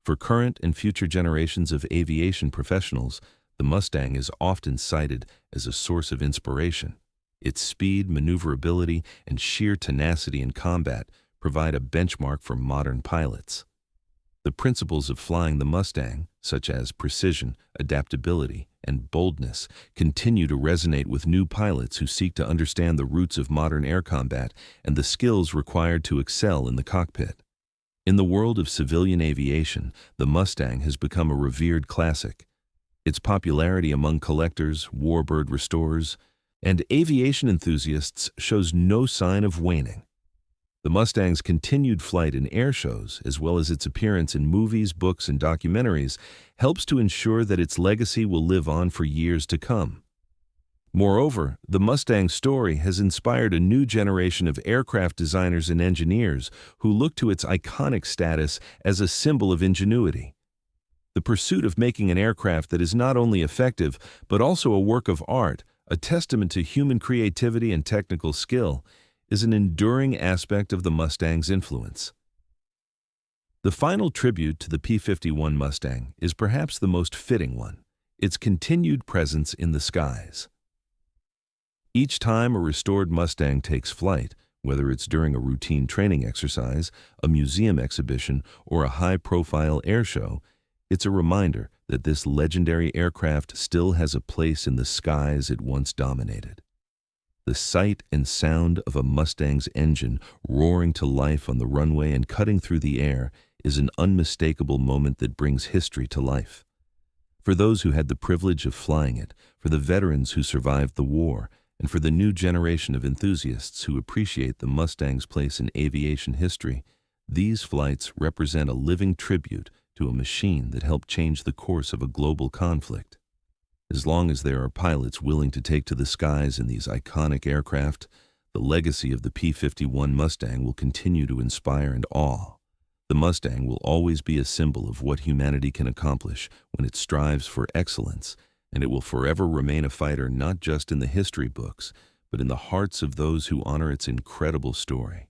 For current and future generations of aviation professionals, the Mustang is often cited as a source of inspiration. Its speed, maneuverability, and sheer tenacity in combat provide a benchmark for modern pilots. The principles of flying the Mustang, such as precision, adaptability, and boldness, continue to resonate with new pilots who seek to understand the roots of modern air combat and the skills required to excel in the cockpit. In the world of civilian aviation, the Mustang has become a revered classic. Its popularity among collectors, warbird restorers, and aviation enthusiasts shows no sign of waning. The Mustang's continued flight in air shows, as well as its appearance in movies, books, and documentaries, helps to ensure that its legacy will live on for years to come. Moreover, the Mustang story has inspired a new generation of aircraft designers and engineers who look to its iconic status as a symbol of ingenuity. The pursuit of making an aircraft that is not only effective, but also a work of art, a testament to human creativity and technical skill, is an enduring aspect of the Mustang's influence. The final tribute to the P-51 Mustang is perhaps the most fitting one, its continued presence in the skies. Each time a restored Mustang takes flight, whether it's during a routine training exercise, a museum exhibition, or a high-profile air show, it's a reminder that this legendary aircraft still has a place in the skies it once dominated. The sight and sound of a Mustang's engine roaring to life on the runway and cutting through the air is an unmistakable moment that brings history to life. For those who had the privilege of flying it, for the veterans who survived the war, and for the new generation of enthusiasts who appreciate the Mustang's place in aviation history, these flights represent a living tribute to a machine that helped change the course of a global conflict. As long as there are pilots willing to take to the skies in these iconic aircraft, the legacy of the P-51 Mustang will continue to inspire and awe. The Mustang will always be a symbol of what humanity can accomplish when it strives for excellence, and it will forever remain a fighter not just in the history books, but in the hearts of those who honor its incredible story.